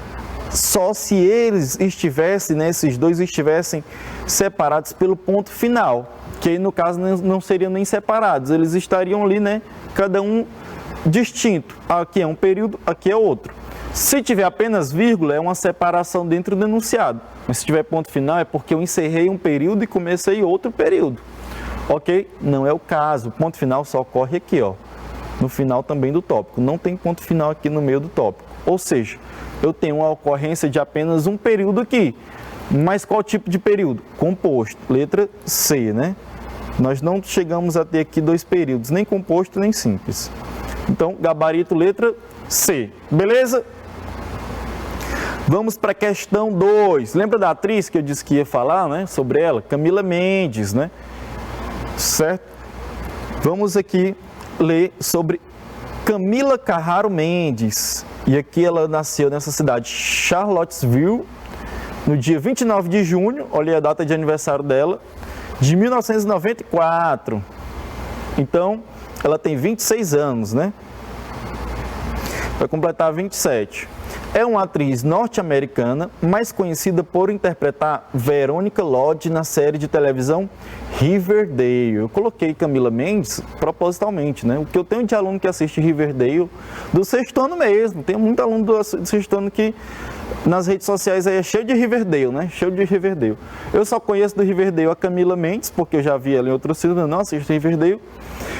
só se eles estivessem, né, esses dois estivessem separados pelo ponto final, que aí no caso não seriam nem separados, eles estariam ali, né, cada um distinto. Aqui é um período, aqui é outro. Se tiver apenas vírgula, é uma separação dentro do enunciado. Mas se tiver ponto final, é porque eu encerrei um período e comecei outro período. Ok? Não é o caso. O ponto final só ocorre aqui, ó, no final também do tópico. Não tem ponto final aqui no meio do tópico. Ou seja, eu tenho uma ocorrência de apenas um período aqui. Mas qual tipo de período? Composto. Letra C, né? Nós não chegamos a ter aqui dois períodos, nem composto, nem simples. Então, gabarito, letra C. Beleza? Vamos para a questão 2. Lembra da atriz que eu disse que ia falar, né, sobre ela? Camila Mendes, né? Certo? Vamos aqui ler sobre Camila Carraro Mendes. E aqui ela nasceu nessa cidade, Charlottesville, no dia 29 de junho, olha a data de aniversário dela, de 1994. Então, ela tem 26 anos, né? Vai completar 27. É uma atriz norte-americana, mais conhecida por interpretar Veronica Lodge na série de televisão Riverdale. Eu coloquei Camila Mendes propositalmente, né? O que eu tenho de aluno que assiste Riverdale, do sexto ano mesmo. Tem muito aluno do sexto ano que nas redes sociais aí é cheio de Riverdale, né? Cheio de Riverdale. Eu só conheço do Riverdale a Camila Mendes, porque eu já vi ela em outros filmes, não assisto Riverdale.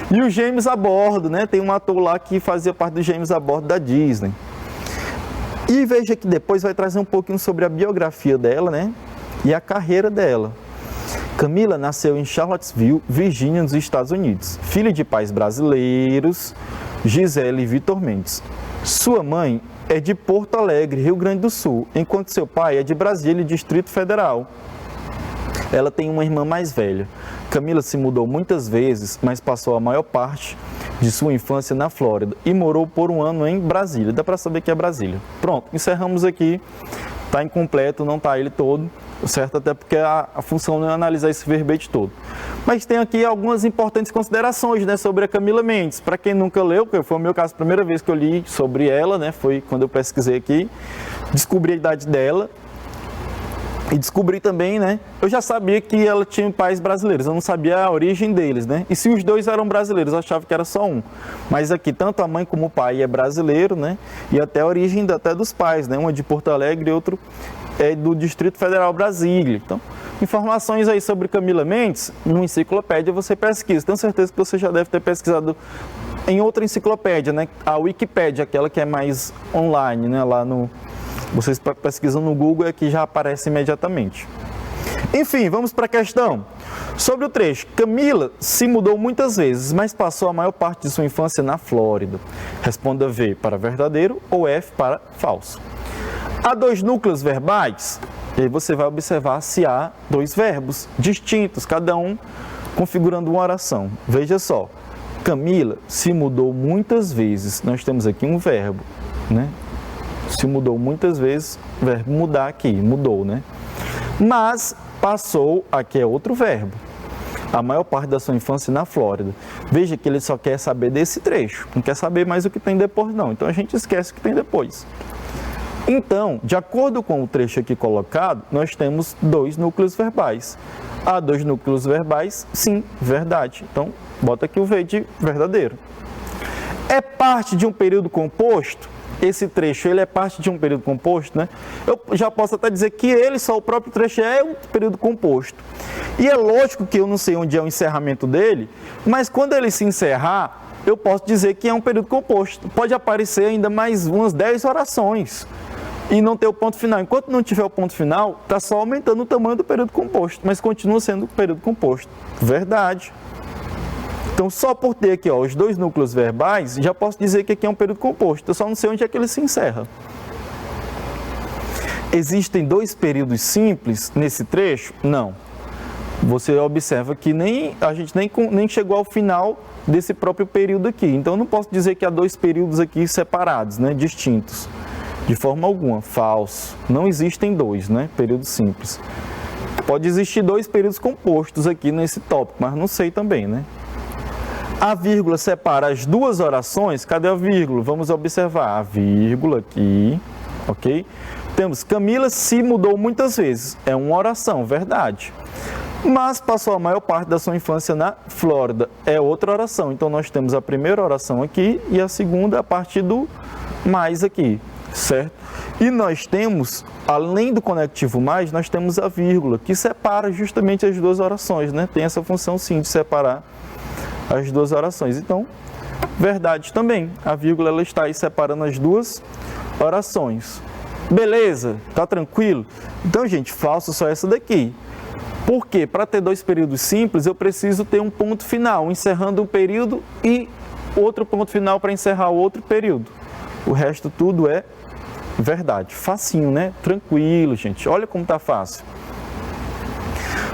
E o Gêmeos a Bordo, né? Tem um ator lá que fazia parte do Gêmeos a Bordo da Disney. E veja que depois vai trazer um pouquinho sobre a biografia dela, né? E a carreira dela. Camila nasceu em Charlottesville, Virgínia, nos Estados Unidos. Filha de pais brasileiros, Gisele e Vitor Mendes. Sua mãe é de Porto Alegre, Rio Grande do Sul, enquanto seu pai é de Brasília, Distrito Federal. Ela tem uma irmã mais velha. Camila se mudou muitas vezes, mas passou a maior parte de sua infância na Flórida e morou por um ano em Brasília. Dá para saber que é Brasília. Pronto, encerramos aqui. Está incompleto, não está ele todo, certo? Até porque a função não é analisar esse verbete todo. Mas tem aqui algumas importantes considerações, né, sobre a Camila Mendes. Para quem nunca leu, porque foi o meu caso, a primeira vez que eu li sobre ela, né, foi quando eu pesquisei aqui, descobri a idade dela. E descobri também, né, eu já sabia que ela tinha pais brasileiros, eu não sabia a origem deles, né, e se os dois eram brasileiros, eu achava que era só um, mas aqui tanto a mãe como o pai é brasileiro, né, e até a origem até dos pais, né, um é de Porto Alegre e outro é do Distrito Federal, Brasília. Então, informações aí sobre Camila Mendes, numa enciclopédia você pesquisa, tenho certeza que você já deve ter pesquisado em outra enciclopédia, né, a Wikipédia, aquela que é mais online, né, lá no... Vocês pesquisam no Google, aqui já aparece imediatamente. Enfim, vamos para a questão. Sobre o trecho, Camila se mudou muitas vezes, mas passou a maior parte de sua infância na Flórida. Responda V para verdadeiro ou F para falso. Há dois núcleos verbais, e aí você vai observar se há dois verbos distintos, cada um configurando uma oração. Veja só, Camila se mudou muitas vezes. Nós temos aqui um verbo, né? Se mudou muitas vezes, verbo mudar aqui, mudou, né? Mas passou, aqui é outro verbo. A maior parte da sua infância na Flórida. Veja que ele só quer saber desse trecho, não quer saber mais o que tem depois não. Então a gente esquece o que tem depois. Então, de acordo com o trecho aqui colocado, nós temos dois núcleos verbais. Há dois núcleos verbais? Sim, verdade. Então, bota aqui o V de verdadeiro. É parte de um período composto? Esse trecho, ele é parte de um período composto, né? Eu já posso até dizer que ele, só o próprio trecho, é um período composto. E é lógico que eu não sei onde é o encerramento dele, mas quando ele se encerrar, eu posso dizer que é um período composto. Pode aparecer ainda mais umas 10 orações e não ter o ponto final. Enquanto não tiver o ponto final, está só aumentando o tamanho do período composto, mas continua sendo período composto. Verdade. Então, só por ter aqui os dois núcleos verbais, já posso dizer que aqui é um período composto. Eu só não sei onde é que ele se encerra. Existem dois períodos simples nesse trecho? Não. Você observa que a gente nem chegou ao final desse próprio período aqui. Então, eu não posso dizer que há dois períodos aqui separados, né, distintos. De forma alguma. Falso. Não existem dois, né, períodos simples. Pode existir dois períodos compostos aqui nesse tópico, mas não sei também, né? A vírgula separa as duas orações. Cadê a vírgula? Vamos observar a vírgula aqui, ok? Temos Camila se mudou muitas vezes. É uma oração, verdade. Mas passou a maior parte da sua infância na Flórida. É outra oração. Então, nós temos a primeira oração aqui e a segunda a partir do mais aqui, certo? E nós temos, além do conectivo mais, nós temos a vírgula, que separa justamente as duas orações, né? Tem essa função, sim, de separar as duas orações. Então, verdade também. A vírgula, ela está aí separando as duas orações. Beleza? Tá tranquilo? Então, gente, falso só essa daqui. Porque para ter dois períodos simples, eu preciso ter um ponto final, encerrando um período e outro ponto final para encerrar o outro período. O resto tudo é verdade. Facinho, né? Tranquilo, gente. Olha como tá fácil.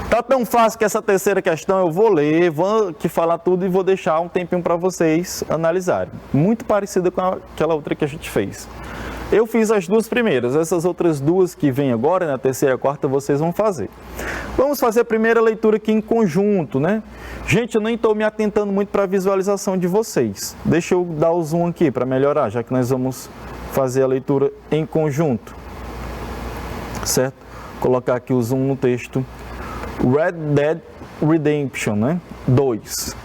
Tá tão fácil que essa terceira questão eu vou ler, vou aqui falar tudo e vou deixar um tempinho para vocês analisarem. Muito parecida com aquela outra que a gente fez. Eu fiz as duas primeiras, essas outras duas que vêm agora, na terceira e a quarta, vocês vão fazer. Vamos fazer a primeira leitura aqui em conjunto, né? Gente, eu nem estou me atentando muito para a visualização de vocês. Deixa eu dar o zoom aqui para melhorar, já que nós vamos fazer a leitura em conjunto. Certo? Colocar aqui o zoom no texto. Red Dead Redemption, né? 2.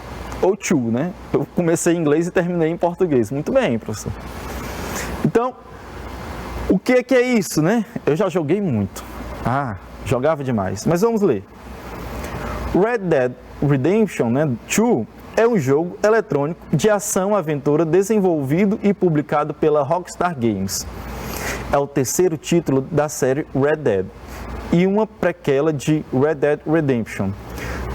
Ou 2, né? Eu comecei em inglês e terminei em português. Muito bem, professor. Então, o que é isso, né? Eu já joguei muito. Jogava demais. Mas vamos ler. Red Dead Redemption, né? 2 é um jogo eletrônico de ação-aventura desenvolvido e publicado pela Rockstar Games. É o terceiro título da série Red Dead e uma prequela de Red Dead Redemption,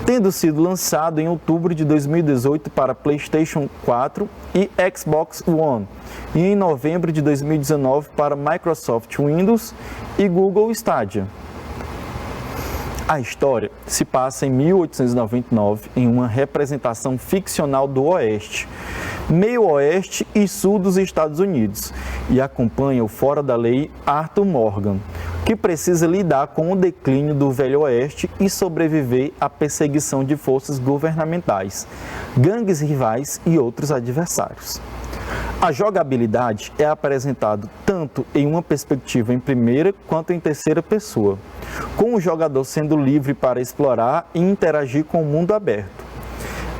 tendo sido lançado em outubro de 2018 para PlayStation 4 e Xbox One, e em novembro de 2019 para Microsoft Windows e Google Stadia. A história se passa em 1899 em uma representação ficcional do Oeste, meio Oeste e Sul dos Estados Unidos, e acompanha o fora da lei Arthur Morgan, que precisa lidar com o declínio do Velho Oeste e sobreviver à perseguição de forças governamentais, gangues rivais e outros adversários. A jogabilidade é apresentada tanto em uma perspectiva em primeira quanto em terceira pessoa, com o jogador sendo livre para explorar e interagir com o mundo aberto.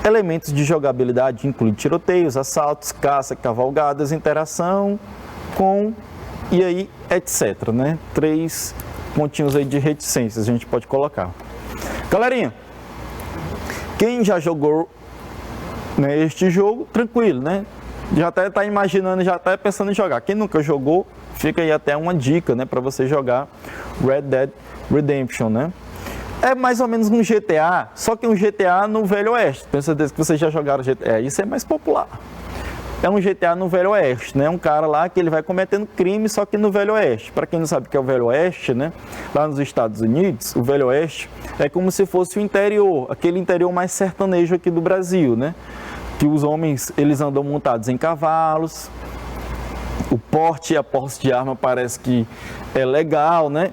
Elementos de jogabilidade incluem tiroteios, assaltos, caça, cavalgadas, interação com e aí, etc, né? 3 pontinhos aí de reticências a gente pode colocar. Galerinha, quem já jogou, né, este jogo, tranquilo, né? Já até está imaginando, já está pensando em jogar. Quem nunca jogou, fica aí até uma dica, né, para você jogar Red Dead Redemption, né? É mais ou menos um GTA, só que um GTA no Velho Oeste. Tenho certeza que vocês já jogaram GTA, isso é mais popular. É um GTA no Velho Oeste, né? Um cara lá que ele vai cometendo crime, só que no Velho Oeste. Para quem não sabe o que é o Velho Oeste, né? Lá nos Estados Unidos, o Velho Oeste é como se fosse o interior, aquele interior mais sertanejo aqui do Brasil, né? Que os homens, eles andam montados em cavalos, o porte e a posse de arma parece que é legal, né?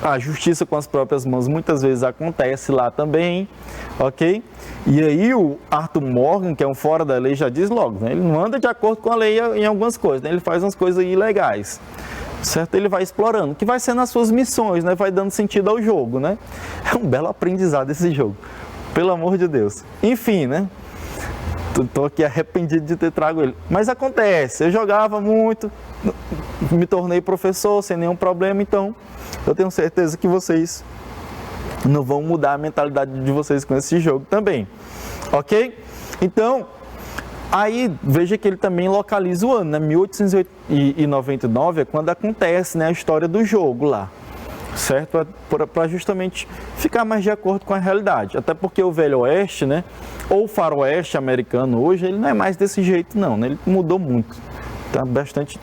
A justiça com as próprias mãos muitas vezes acontece lá também, ok? E aí o Arthur Morgan, que é um fora da lei, já diz logo, né? Ele não anda de acordo com a lei em algumas coisas, né? Ele faz umas coisas ilegais, certo? Ele vai explorando, que vai ser nas suas missões, né? Vai dando sentido ao jogo, né? É um belo aprendizado esse jogo, pelo amor de Deus. Enfim, né? Estou aqui arrependido de ter trago ele. Mas acontece, eu jogava muito, me tornei professor sem nenhum problema, então eu tenho certeza que vocês não vão mudar a mentalidade de vocês com esse jogo também. Ok? Então, aí veja que ele também localiza o ano, né? 1899 é quando acontece, né, a história do jogo lá. Certo? Para justamente ficar mais de acordo com a realidade. Até porque o Velho Oeste, né, ou o Faroeste americano hoje, ele não é mais desse jeito não, né? Ele mudou muito. Está bastante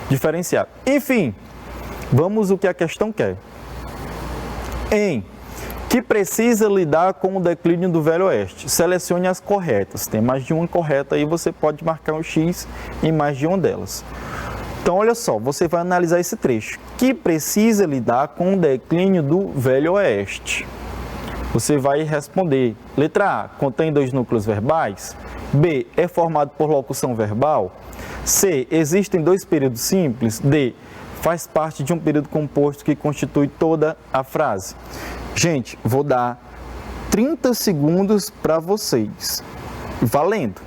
diferenciado. Enfim, vamos o que a questão quer. Que precisa lidar com o declínio do Velho Oeste. Selecione as corretas. Tem mais de uma correta aí, você pode marcar um X em mais de uma delas. Então, olha só, você vai analisar esse trecho. Que precisa lidar com o declínio do Velho Oeste. Você vai responder. Letra A, contém 2 núcleos verbais. B, é formado por locução verbal. C, existem 2 períodos simples. D, faz parte de um período composto que constitui toda a frase. Gente, vou dar 30 segundos para vocês. Valendo!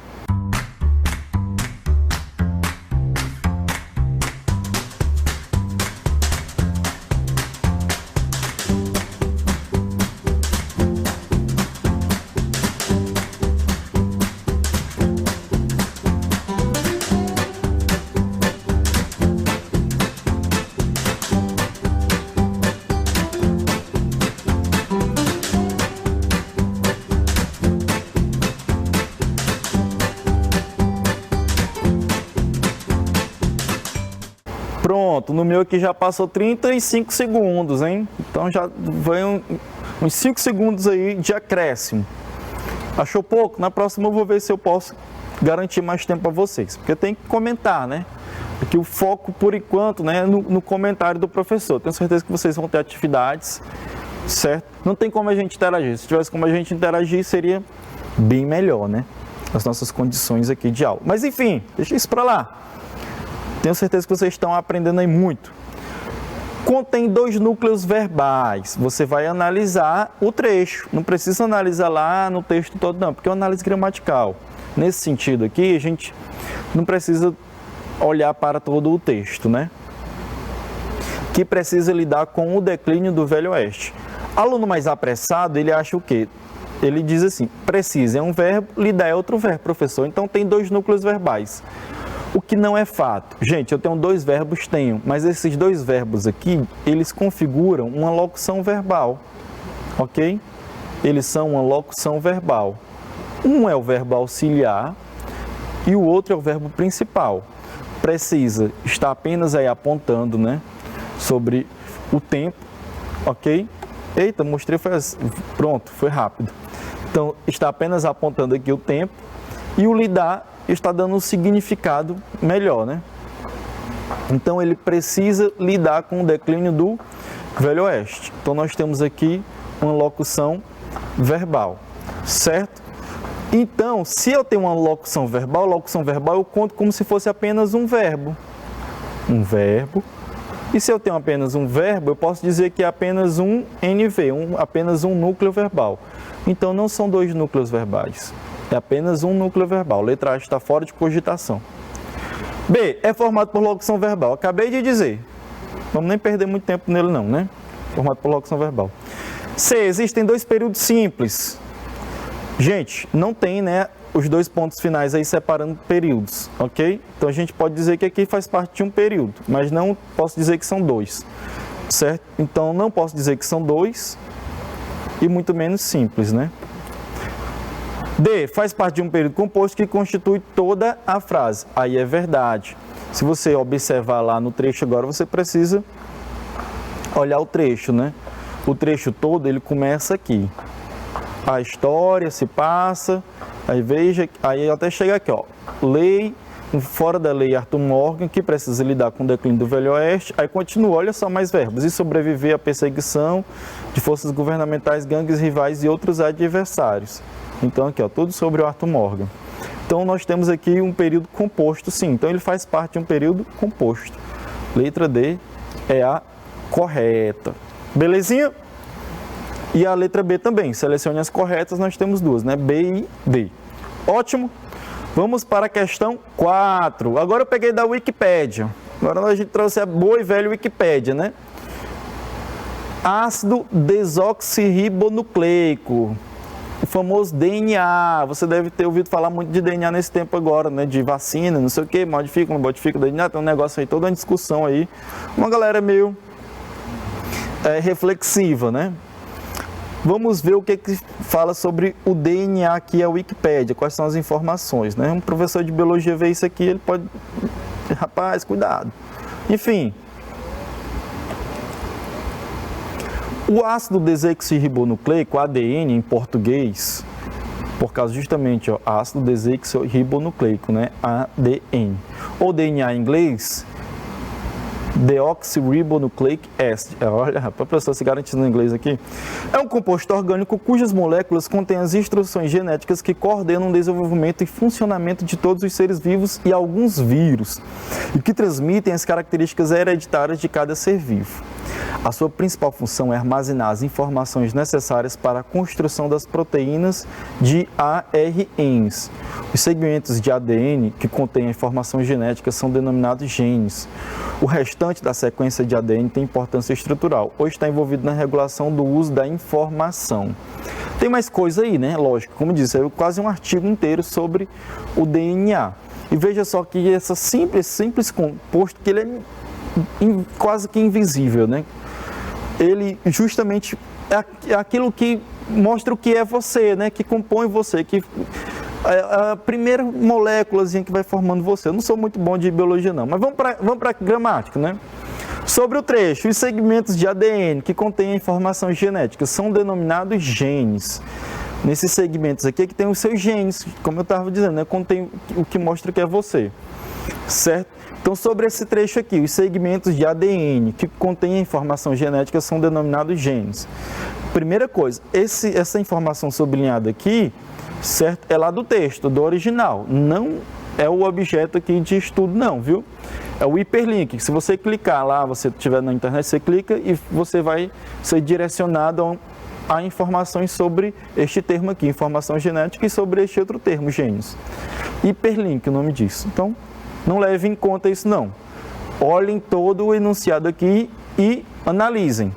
Pronto, no meu aqui já passou 35 segundos, hein? Então já vem uns 5 segundos aí de acréscimo. Achou pouco? Na próxima eu vou ver se eu posso garantir mais tempo a vocês. Porque tem que comentar, né? Aqui o foco, por enquanto, né, é no comentário do professor. Tenho certeza que vocês vão ter atividades, certo? Não tem como a gente interagir. Se tivesse como a gente interagir, seria bem melhor, né? As nossas condições aqui de aula. Mas enfim, deixa isso para lá. Tenho certeza que vocês estão aprendendo aí muito. Contém 2 núcleos verbais. Você vai analisar o trecho. Não precisa analisar lá no texto todo, não, porque é uma análise gramatical. Nesse sentido aqui, a gente não precisa olhar para todo o texto, né? Que precisa lidar com o declínio do Velho Oeste. Aluno mais apressado, ele acha o quê? Ele diz assim, precisa é um verbo, lidar é outro verbo, professor. Então tem 2 núcleos verbais. O que não é fato. Gente, eu tenho 2 verbos, mas esses 2 verbos aqui, eles configuram uma locução verbal, ok? Eles são uma locução verbal. Um é o verbo auxiliar e o outro é o verbo principal. Precisa estar apenas aí apontando, né, sobre o tempo, ok? Eita, mostrei, pronto, foi rápido. Então, está apenas apontando aqui o tempo e o lidar está dando um significado melhor, né? Então, ele precisa lidar com o declínio do Velho Oeste. Então, nós temos aqui uma locução verbal, certo? Então, se eu tenho uma locução verbal eu conto como se fosse apenas um verbo. Um verbo. E se eu tenho apenas um verbo, eu posso dizer que é apenas um NV, apenas um núcleo verbal. Então, não são 2 núcleos verbais. É apenas um núcleo verbal. Letra A está fora de cogitação. B, é formado por locução verbal. Acabei de dizer. Vamos nem perder muito tempo nele não, né? Formado por locução verbal. C, existem 2 períodos simples. Gente, não tem, né, os 2 pontos finais aí separando períodos, ok? Então a gente pode dizer que aqui faz parte de um período, mas não posso dizer que são 2, certo? Então não posso dizer que são 2 e muito menos simples, né? D, faz parte de um período composto que constitui toda a frase. Aí é verdade. Se você observar lá no trecho agora, você precisa olhar o trecho, né? O trecho todo, ele começa aqui. A história se passa, aí veja, aí até chega aqui, ó. Lei, fora da lei Arthur Morgan, que precisa lidar com o declínio do Velho Oeste. Aí continua, olha só mais verbos. E sobreviver à perseguição de forças governamentais, gangues rivais e outros adversários. Então aqui, ó, tudo sobre o Arthur Morgan. Então nós temos aqui um período composto, sim. Então ele faz parte de um período composto. Letra D é a correta. Belezinha? E a letra B também. Selecione as corretas, nós temos 2, né? B e D. Ótimo. Vamos para a questão 4. Agora eu peguei da Wikipédia. Agora a gente trouxe a boa e velha Wikipédia, né? Ácido desoxirribonucleico, o famoso DNA. Você deve ter ouvido falar muito de DNA nesse tempo agora, né? De vacina, não sei o que, modifica, não modifica o DNA, tem um negócio aí, toda uma discussão aí. Uma galera meio reflexiva, né? Vamos ver o que fala sobre o DNA aqui a Wikipédia, quais são as informações, né? Um professor de biologia vê isso aqui, ele pode... Rapaz, cuidado. Enfim. O ácido desoxirribonucleico, ADN em português, por causa justamente, ácido desoxirribonucleico, né? ADN. Ou DNA em inglês, Deoxyribonucleic acid. Olha, rapaz, a pessoa se garantindo no inglês aqui. É um composto orgânico cujas moléculas contêm as instruções genéticas que coordenam o desenvolvimento e funcionamento de todos os seres vivos e alguns vírus, e que transmitem as características hereditárias de cada ser vivo. A sua principal função é armazenar as informações necessárias para a construção das proteínas de ARNs. Os segmentos de ADN que contêm a informação genética são denominados genes. O restante da sequência de ADN tem importância estrutural, ou está envolvido na regulação do uso da informação. Tem mais coisa aí, né? Lógico, como disse, é quase um artigo inteiro sobre o DNA. E veja só que esse simples composto, que ele é quase que invisível, né? Ele justamente é aquilo que mostra o que é você, né? Que compõe você, que a primeira moléculazinha que vai formando você. Eu não sou muito bom de biologia não, mas vamos para a gramática, né? Sobre o trecho, os segmentos de ADN que contêm a informação genética são denominados genes. Nesses segmentos aqui é que tem os seus genes, como eu estava dizendo, né? Contém o que mostra que é você, certo? Então, sobre esse trecho aqui, os segmentos de ADN que contêm a informação genética são denominados genes. Primeira coisa, essa informação sublinhada aqui, certo? É lá do texto, do original, não é o objeto aqui de estudo não, viu? É o hiperlink, se você clicar lá, você estiver na internet, você clica e você vai ser direcionado a informações sobre este termo aqui, informação genética, e sobre este outro termo, genes. Hiperlink, o nome disso. Então, não leve em conta isso não. Olhem todo o enunciado aqui e analisem.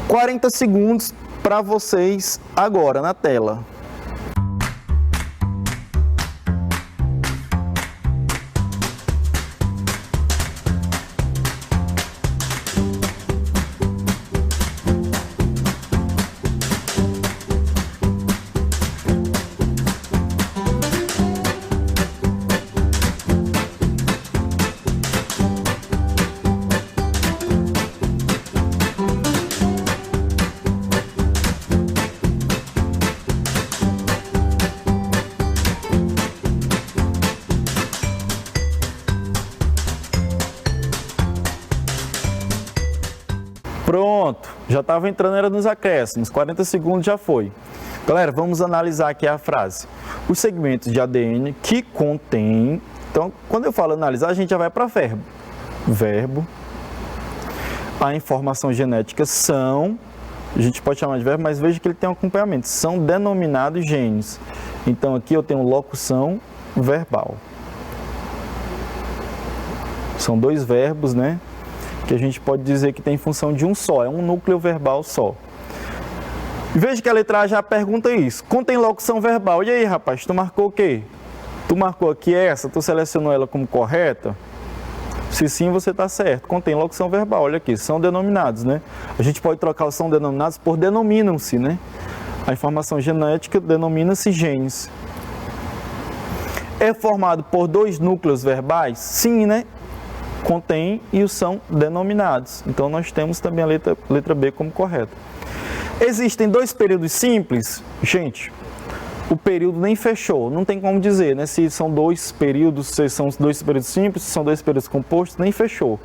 40 segundos para vocês agora na tela. Pronto, já estava entrando, era nos acréscimos, 40 segundos já foi. Galera, vamos analisar aqui a frase. Os segmentos de ADN que contêm... Então, quando eu falo analisar, a gente já vai para verbo. Verbo. A informação genética são... A gente pode chamar de verbo, mas veja que ele tem um acompanhamento. São denominados genes. Então, aqui eu tenho locução verbal. São dois verbos, né? Que a gente pode dizer que tem função de um só, é um núcleo verbal só. Veja que a letra A já pergunta isso. Contém locução verbal. E aí, rapaz, tu marcou o quê? Tu marcou aqui essa? Tu selecionou ela como correta? Se sim, você está certo. Contém locução verbal. Olha aqui, são denominados, né? A gente pode trocar o são denominados por denominam-se, né? A informação genética denomina-se genes. É formado por dois núcleos verbais? Sim, né? Contém e os são denominados. Então, nós temos também a letra B como correta. Existem dois períodos simples? Gente, o período nem fechou, não tem como dizer, né? Se são dois períodos, se são dois períodos simples, se são dois períodos compostos, nem fechou.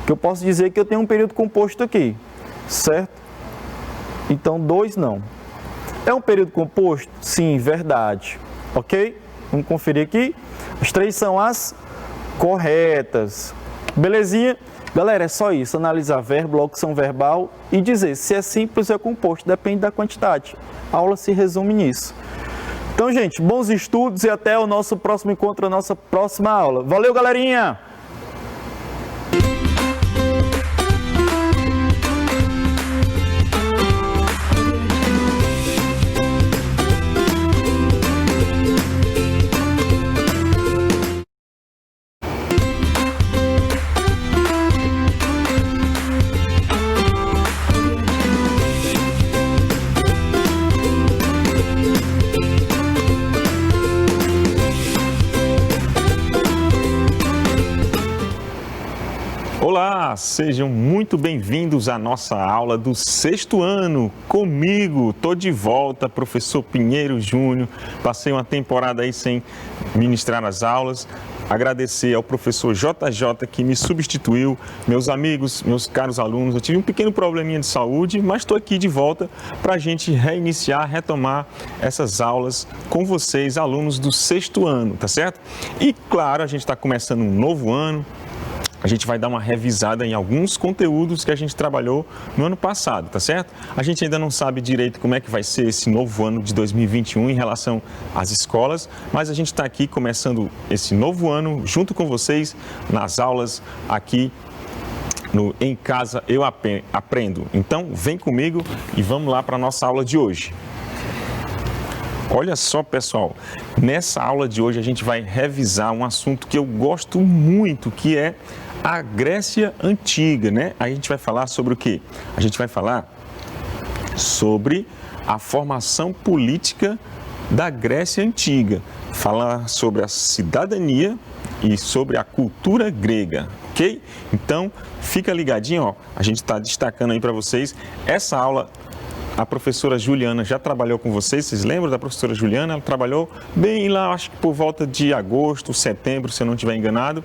O que eu posso dizer é que eu tenho um período composto aqui, certo? Então, dois não. É um período composto? Sim, verdade. Ok? Vamos conferir aqui. As três são as corretas. Belezinha? Galera, é só isso. Analisar verbo, locução verbal e dizer se é simples ou é composto. Depende da quantidade. A aula se resume nisso. Então, gente, bons estudos e até o nosso próximo encontro, a nossa próxima aula. Valeu, galerinha! Olá, sejam muito bem-vindos à nossa aula do 6º ano. Comigo, tô de volta, professor Pinheiro Júnior. Passei uma temporada aí sem ministrar as aulas. Agradecer ao professor JJ que me substituiu, meus amigos, meus caros alunos. Eu tive um pequeno probleminha de saúde, mas estou aqui de volta para a gente reiniciar, retomar essas aulas com vocês, alunos do 6º ano, tá certo? E claro, a gente está começando um novo ano. A gente vai dar uma revisada em alguns conteúdos que a gente trabalhou no ano passado, tá certo? A gente ainda não sabe direito como é que vai ser esse novo ano de 2021 em relação às escolas, mas a gente está aqui começando esse novo ano junto com vocês nas aulas aqui no Em Casa Eu Aprendo. Então, vem comigo e vamos lá para a nossa aula de hoje. Olha só, pessoal, nessa aula de hoje a gente vai revisar um assunto que eu gosto muito, que é a Grécia Antiga, né? A gente vai falar sobre o quê? A gente vai falar sobre a formação política da Grécia Antiga, falar sobre a cidadania e sobre a cultura grega, ok? Então, fica ligadinho, ó. A gente está destacando aí para vocês essa aula. A professora Juliana já trabalhou com vocês lembram da professora Juliana? Ela trabalhou bem lá, acho que por volta de agosto, setembro, se eu não estiver enganado.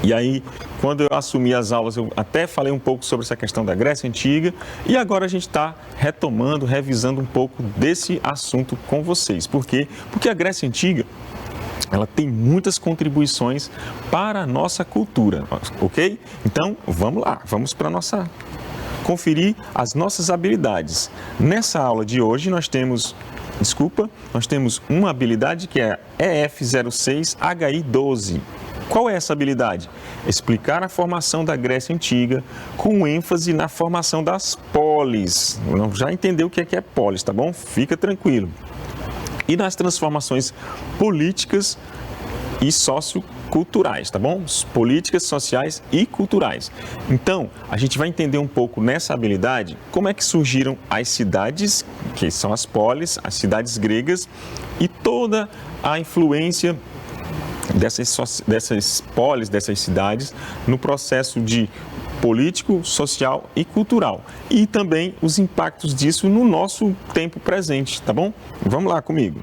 E aí, quando eu assumi as aulas, eu até falei um pouco sobre essa questão da Grécia Antiga. E agora a gente está retomando, revisando um pouco desse assunto com vocês. Por quê? Porque a Grécia Antiga, ela tem muitas contribuições para a nossa cultura, ok? Então, vamos lá, vamos para a nossa... conferir as nossas habilidades. Nessa aula de hoje nós temos uma habilidade que é EF06HI12. Qual é essa habilidade? Explicar a formação da Grécia Antiga com ênfase na formação das polis. Já entendeu o que é polis, tá bom? Fica tranquilo. E nas transformações políticas e socioculturais, tá bom? Políticas, sociais e culturais. Então, a gente vai entender um pouco nessa habilidade como é que surgiram as cidades, que são as polis, as cidades gregas, e toda a influência dessas polis, dessas cidades, no processo de político, social e cultural. E também os impactos disso no nosso tempo presente, tá bom? Vamos lá comigo.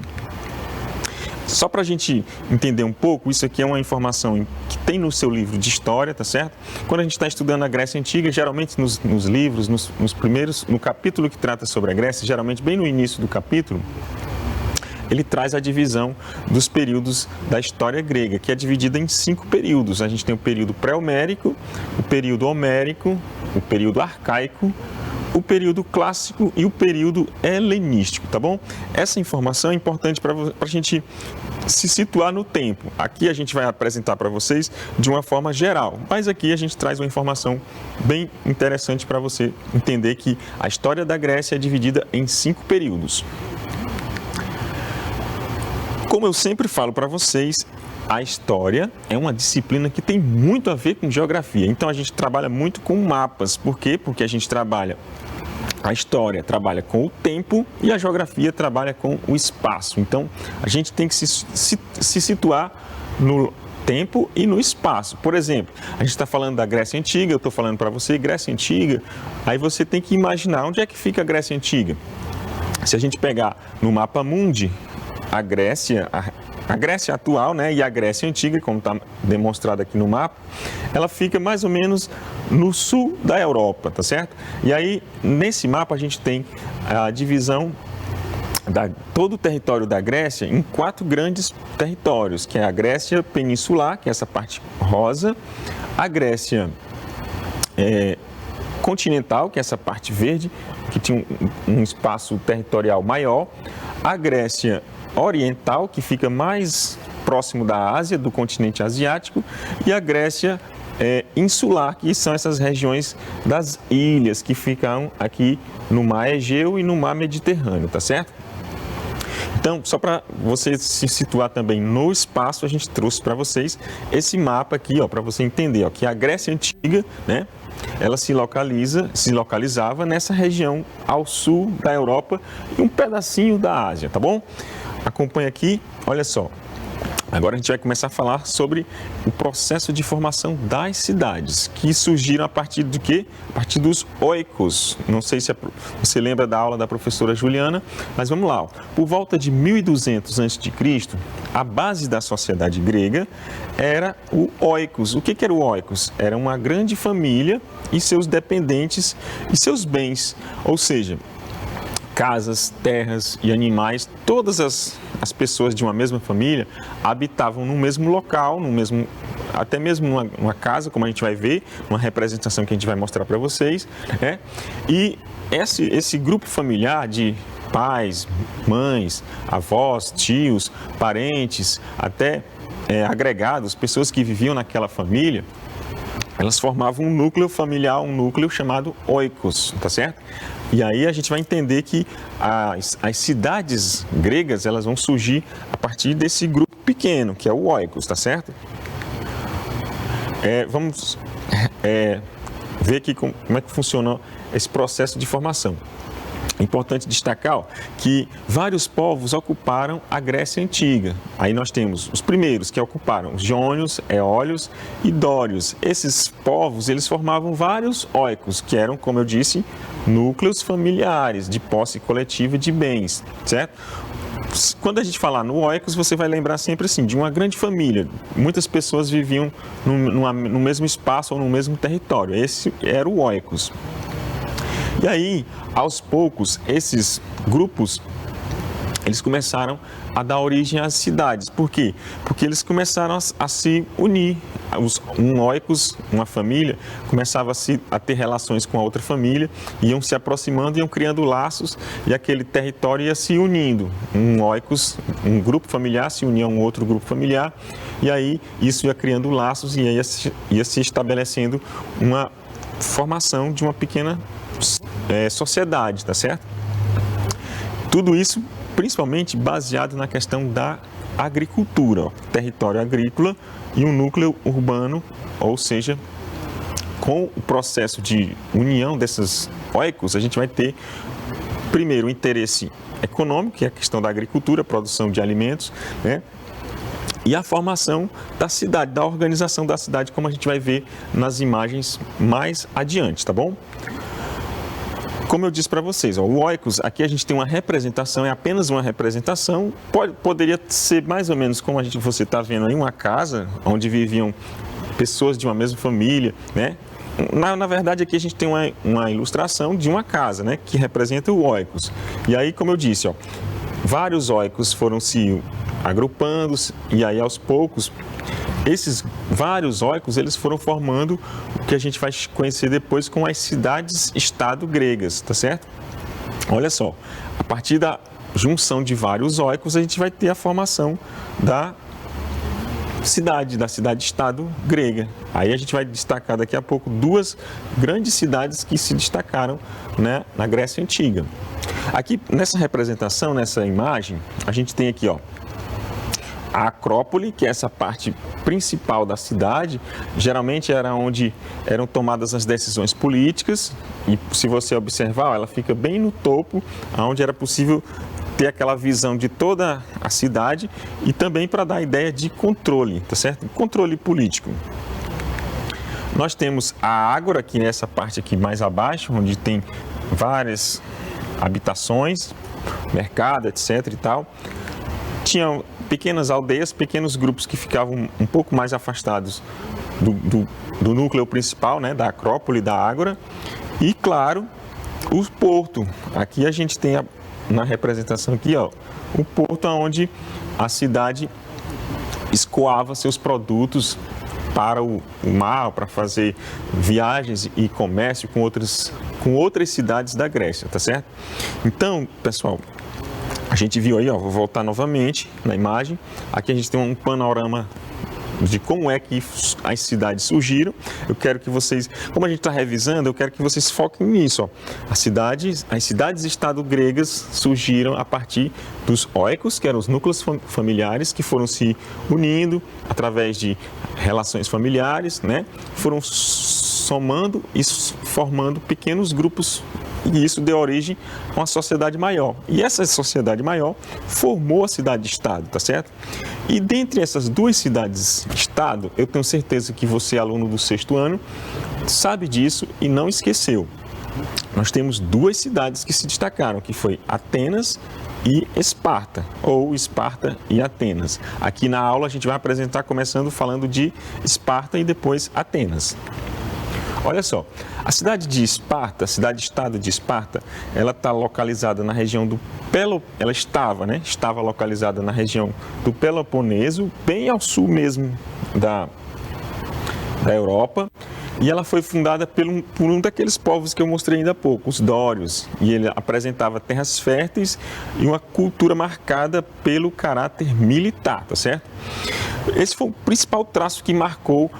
Só para a gente entender um pouco, isso aqui é uma informação que tem no seu livro de história, tá certo? Quando a gente está estudando a Grécia Antiga, geralmente nos livros, nos primeiros, no capítulo que trata sobre a Grécia, geralmente bem no início do capítulo, ele traz a divisão dos períodos da história grega, que é dividida em 5 períodos. A gente tem o período pré-homérico, o período homérico, o período arcaico, o período clássico e o período helenístico, tá bom? Essa informação é importante para a gente se situar no tempo. Aqui a gente vai apresentar para vocês de uma forma geral, mas aqui a gente traz uma informação bem interessante para você entender que a história da Grécia é dividida em 5 períodos. Como eu sempre falo para vocês, a história é uma disciplina que tem muito a ver com geografia. Então a gente trabalha muito com mapas. Por quê? Porque a gente trabalha, a história trabalha com o tempo e a geografia trabalha com o espaço. Então a gente tem que se situar no tempo e no espaço. Por exemplo, a gente está falando da Grécia Antiga, eu estou falando para você Grécia Antiga, aí você tem que imaginar onde é que fica a Grécia Antiga. Se a gente pegar no mapa mundi, a Grécia atual, né, e a Grécia Antiga, como está demonstrado aqui no mapa, ela fica mais ou menos no sul da Europa, tá certo? E aí, nesse mapa, a gente tem a divisão todo o território da Grécia em 4 grandes territórios, que é a Grécia peninsular, que é essa parte rosa, a Grécia continental, que é essa parte verde, que tinha um espaço territorial maior, a Grécia oriental, que fica mais próximo da Ásia, do continente asiático, e a Grécia insular, que são essas regiões das ilhas que ficam aqui no Mar Egeu e no Mar Mediterrâneo, tá certo? Então, só para você se situar também no espaço, a gente trouxe para vocês esse mapa aqui, ó, para você entender, ó, que a Grécia Antiga, né, ela se localizava nessa região ao sul da Europa e um pedacinho da Ásia, tá bom? Acompanha aqui, olha só. Agora a gente vai começar a falar sobre o processo de formação das cidades, que surgiram a partir do quê? A partir dos oikos. Não sei se você lembra da aula da professora Juliana, mas vamos lá. Por volta de 1200 a.C., a base da sociedade grega era o oikos. O que era o oikos? Era uma grande família e seus dependentes e seus bens, ou seja, casas, terras e animais, todas as pessoas de uma mesma família habitavam no mesmo local, até mesmo numa casa, como a gente vai ver, uma representação que a gente vai mostrar para vocês, né? E esse grupo familiar de pais, mães, avós, tios, parentes, até agregados, pessoas que viviam naquela família, elas formavam um núcleo familiar, um núcleo chamado oikos, tá certo? E aí a gente vai entender que as cidades gregas, elas vão surgir a partir desse grupo pequeno, que é o oikos, tá certo? Vamos ver aqui como é que funciona esse processo de formação. É importante destacar, ó, que vários povos ocuparam a Grécia Antiga. Aí nós temos os primeiros que ocuparam os jônios, eólios e dórios. Esses povos, eles formavam vários oikos, que eram, como eu disse, núcleos familiares de posse coletiva de bens, certo? Quando a gente falar no oikos, você vai lembrar sempre assim, de uma grande família. Muitas pessoas viviam no mesmo espaço ou no mesmo território. Esse era o oikos. E aí, aos poucos, esses grupos, eles começaram a dar origem às cidades. Por quê? Porque eles começaram a se unir. Um oikos, uma família, começava a ter relações com a outra família, iam se aproximando, iam criando laços e aquele território ia se unindo. Um oikos, um grupo familiar se unia a um outro grupo familiar e aí isso ia criando laços e aí ia se estabelecendo uma formação de uma pequena sociedade, tá certo? Tudo isso principalmente baseado na questão da agricultura, ó, território agrícola e um núcleo urbano, ou seja, com o processo de união desses oikos, a gente vai ter primeiro o interesse econômico, que é a questão da agricultura, produção de alimentos, né? E a formação da cidade, da organização da cidade, como a gente vai ver nas imagens mais adiante, tá bom? Como eu disse para vocês, ó, o oikos, aqui a gente tem uma representação, é apenas uma representação, poderia ser mais ou menos como você está vendo aí, uma casa onde viviam pessoas de uma mesma família, né? Na verdade, aqui a gente tem uma ilustração de uma casa, né, que representa o oikos. E aí, como eu disse, ó, vários oikos foram se agrupando e aí aos poucos esses vários oikos, eles foram formando o que a gente vai conhecer depois com as cidades-estado gregas, tá certo? Olha só, a partir da junção de vários oikos, a gente vai ter a formação da cidade-estado grega. Aí a gente vai destacar daqui a pouco duas grandes cidades que se destacaram, né, na Grécia Antiga. Aqui, nessa representação, nessa imagem, a gente tem aqui, ó, a Acrópole, que é essa parte principal da cidade, geralmente era onde eram tomadas as decisões políticas e, se você observar, ela fica bem no topo, onde era possível ter aquela visão de toda a cidade e também para dar a ideia de controle, tá certo? Controle político. Nós temos a Ágora, que é essa parte aqui mais abaixo, onde tem várias habitações, mercado, etc. e tal. Tinham pequenas aldeias, pequenos grupos que ficavam um pouco mais afastados do núcleo principal, né, da Acrópole, da Ágora. E, claro, o porto. Aqui a gente tem, na representação aqui, ó, o porto onde a cidade escoava seus produtos para o mar, para fazer viagens e comércio com outras cidades da Grécia, tá certo? Então, pessoal, a gente viu aí, ó, vou voltar novamente na imagem. Aqui a gente tem um panorama de como é que as cidades surgiram. Eu quero que vocês, como a gente está revisando, eu quero que vocês foquem nisso, ó. As cidades-estado gregas surgiram a partir dos oikos, que eram os núcleos familiares que foram se unindo através de relações familiares, né? Foram somando e formando pequenos grupos, e isso deu origem a uma sociedade maior. E essa sociedade maior formou a cidade-estado, tá certo? E dentre essas duas cidades-estado, eu tenho certeza que você, aluno do 6º ano, sabe disso e não esqueceu. Nós temos duas cidades que se destacaram, que foi Atenas e Esparta, ou Esparta e Atenas. Aqui na aula a gente vai apresentar começando falando de Esparta e depois Atenas. Olha só, a cidade de Esparta, a cidade-estado de Esparta, ela está localizada na região do estava localizada na região do Peloponeso, bem ao sul mesmo da Europa, e ela foi fundada por um daqueles povos que eu mostrei ainda há pouco, os dórios, e ele apresentava terras férteis e uma cultura marcada pelo caráter militar, tá certo? Esse foi o principal traço que marcou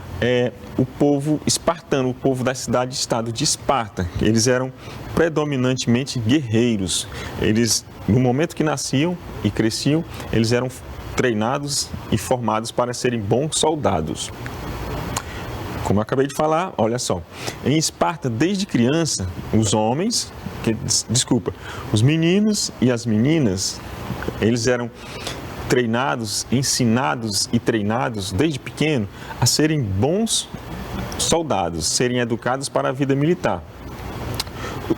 o povo espartano, o povo da cidade-estado de Esparta. Eles eram predominantemente guerreiros. Eles, no momento que nasciam e cresciam, eles eram treinados e formados para serem bons soldados. Como eu acabei de falar, olha só, em Esparta, desde criança, os meninos e as meninas, eles eram treinados, ensinados e treinados desde pequeno a serem bons soldados, serem educados para a vida militar.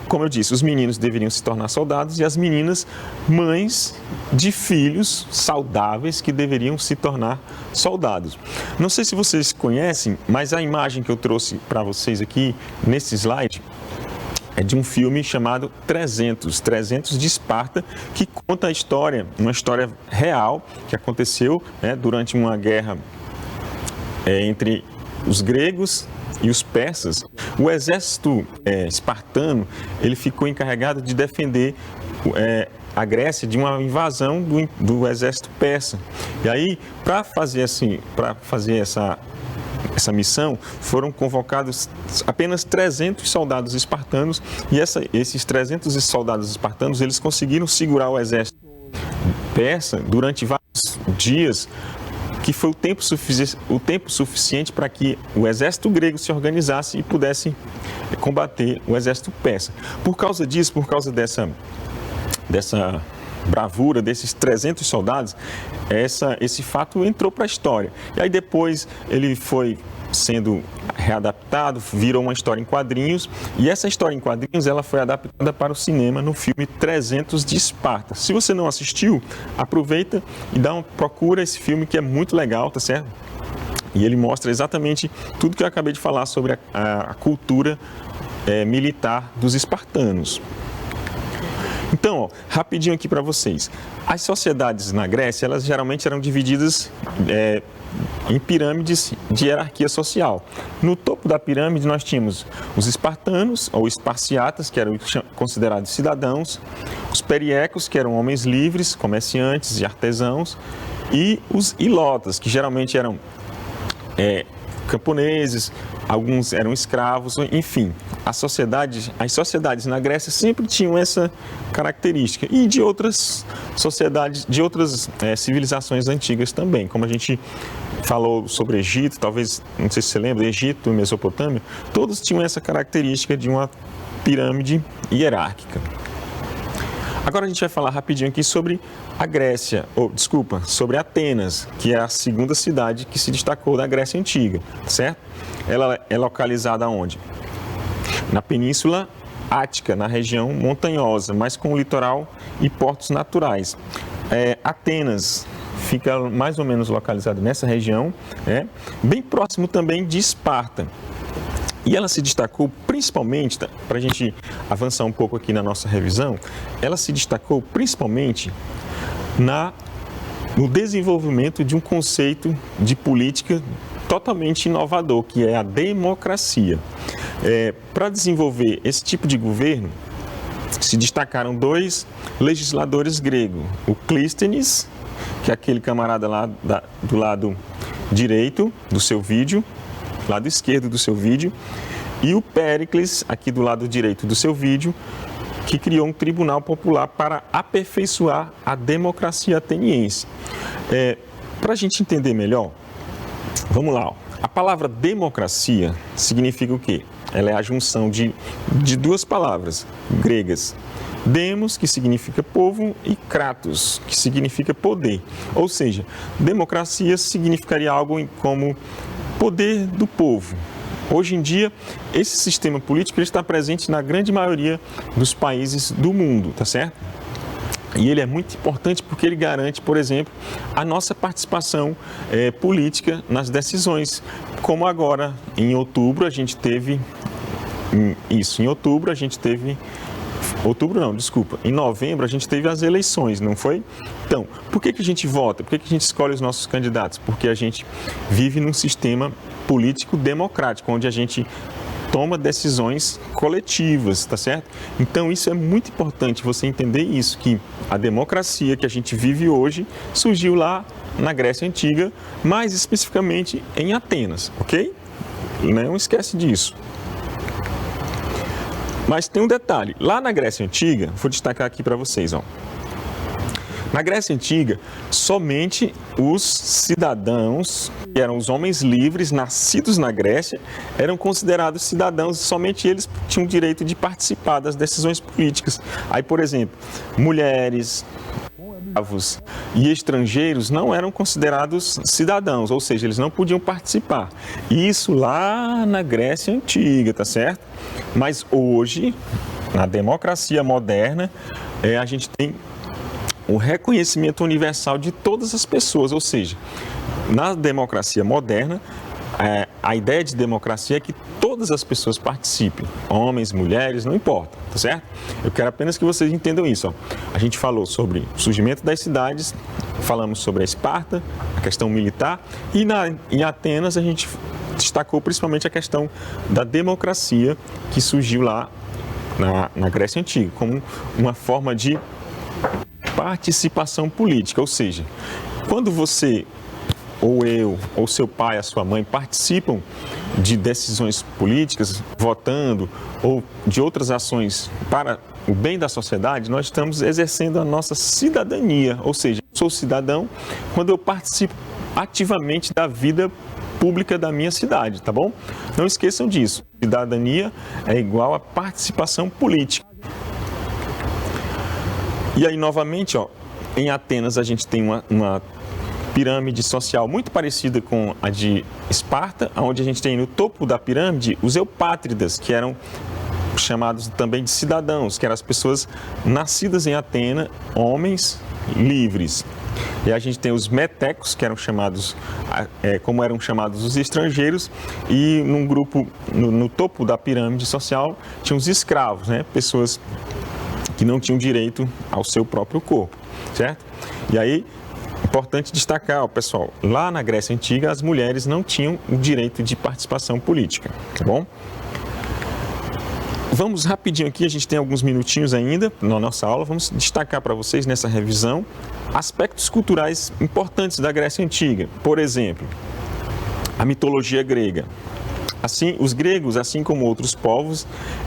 Como eu disse, os meninos deveriam se tornar soldados e as meninas, mães de filhos saudáveis que deveriam se tornar soldados. Não sei se vocês conhecem, mas a imagem que eu trouxe para vocês aqui nesse slide é de um filme chamado 300 de Esparta, que conta a história, uma história real que aconteceu durante uma guerra entre os gregos e os persas. O exército espartano, ele ficou encarregado de defender a Grécia de uma invasão do exército persa. E aí, para fazer essa missão, foram convocados apenas 300 soldados espartanos, e esses 300 soldados espartanos, eles conseguiram segurar o exército persa durante vários dias, que foi o tempo suficiente para que o exército grego se organizasse e pudesse combater o exército persa. Por causa disso, por causa dessa bravura desses 300 soldados, esse fato entrou para a história. E aí depois ele foi sendo readaptado, virou uma história em quadrinhos, e essa história em quadrinhos ela foi adaptada para o cinema no filme 300 de Esparta. Se você não assistiu, aproveita e procura esse filme, que é muito legal, tá certo? E ele mostra exatamente tudo que eu acabei de falar sobre a cultura militar dos espartanos. Então, ó, rapidinho aqui para vocês. As sociedades na Grécia, elas geralmente eram divididas em pirâmides de hierarquia social. No topo da pirâmide nós tínhamos os espartanos, ou esparciatas, que eram considerados cidadãos, os periecos, que eram homens livres, comerciantes e artesãos, e os ilotas, que geralmente eram camponeses, alguns eram escravos, enfim. As sociedades na Grécia sempre tinham essa característica, e de outras sociedades, de outras civilizações antigas também, como a gente falou sobre Egito, talvez, não sei se você lembra, Egito e Mesopotâmia, todos tinham essa característica de uma pirâmide hierárquica. Agora a gente vai falar rapidinho aqui sobre a Grécia, sobre Atenas, que é a segunda cidade que se destacou da Grécia Antiga, certo? Ela é localizada onde? Na Península Ática, na região montanhosa, mas com litoral e portos naturais. Atenas fica mais ou menos localizada nessa região, bem próximo também de Esparta. E ela se destacou principalmente, para a gente avançar um pouco aqui na nossa revisão, ela se destacou principalmente no desenvolvimento de um conceito de política totalmente inovador, que é a democracia. Para desenvolver esse tipo de governo, se destacaram 2 legisladores gregos, o Clístenes, que é aquele camarada lá do lado direito do seu vídeo, lado esquerdo do seu vídeo, e o Péricles, aqui do lado direito do seu vídeo, que criou um tribunal popular para aperfeiçoar a democracia ateniense. Para a gente entender melhor, vamos lá. A palavra democracia significa o quê? Ela é a junção de 2 palavras gregas. Demos, que significa povo, e kratos, que significa poder. Ou seja, democracia significaria algo como poder do povo. Hoje em dia, esse sistema político está presente na grande maioria dos países do mundo, tá certo? E ele é muito importante porque ele garante, por exemplo, a nossa participação política nas decisões. Como agora, em outubro, a gente teve isso. Em outubro, a gente teve... Em novembro, a gente teve as eleições, não foi? Então, por que a gente vota? Por que a gente escolhe os nossos candidatos? Porque a gente vive num sistema político democrático, onde a gente toma decisões coletivas, tá certo? Então, isso é muito importante você entender isso, que a democracia que a gente vive hoje surgiu lá na Grécia Antiga, mais especificamente em Atenas, ok? Não esquece disso. Mas tem um detalhe, lá na Grécia Antiga, vou destacar aqui para vocês, ó. Na Grécia Antiga, somente os cidadãos, que eram os homens livres, nascidos na Grécia, eram considerados cidadãos e somente eles tinham o direito de participar das decisões políticas. Aí, por exemplo, mulheres, escravos e estrangeiros não eram considerados cidadãos, ou seja, eles não podiam participar. Isso lá na Grécia Antiga, tá certo? Mas hoje, na democracia moderna, a gente tem o reconhecimento universal de todas as pessoas, ou seja, na democracia moderna, a ideia de democracia é que todas as pessoas participem, homens, mulheres, não importa, tá certo? Eu quero apenas que vocês entendam isso. Ó. A gente falou sobre o surgimento das cidades, falamos sobre a Esparta, a questão militar, e em Atenas a gente destacou principalmente a questão da democracia que surgiu lá na Grécia Antiga, como uma forma de participação política, ou seja, quando você ou eu, ou seu pai, a sua mãe, participam de decisões políticas, votando, ou de outras ações para o bem da sociedade, nós estamos exercendo a nossa cidadania, ou seja, eu sou cidadão quando eu participo ativamente da vida pública da minha cidade, tá bom? Não esqueçam disso, cidadania é igual a participação política. E aí, novamente, ó, em Atenas a gente tem uma pirâmide social muito parecida com a de Esparta, onde a gente tem no topo da pirâmide os eupátridas, que eram chamados também de cidadãos, que eram as pessoas nascidas em Atenas, homens livres. E a gente tem os metecos, que eram chamados, como eram chamados os estrangeiros, e num grupo, no topo da pirâmide social, tinha os escravos, né? Pessoas que não tinham direito ao seu próprio corpo, certo? E aí, importante destacar, ó, pessoal, lá na Grécia Antiga as mulheres não tinham o direito de participação política, tá bom? Vamos rapidinho aqui, a gente tem alguns minutinhos ainda na nossa aula, vamos destacar para vocês nessa revisão aspectos culturais importantes da Grécia Antiga. Por exemplo, a mitologia grega. Assim, os gregos, assim como outros povos,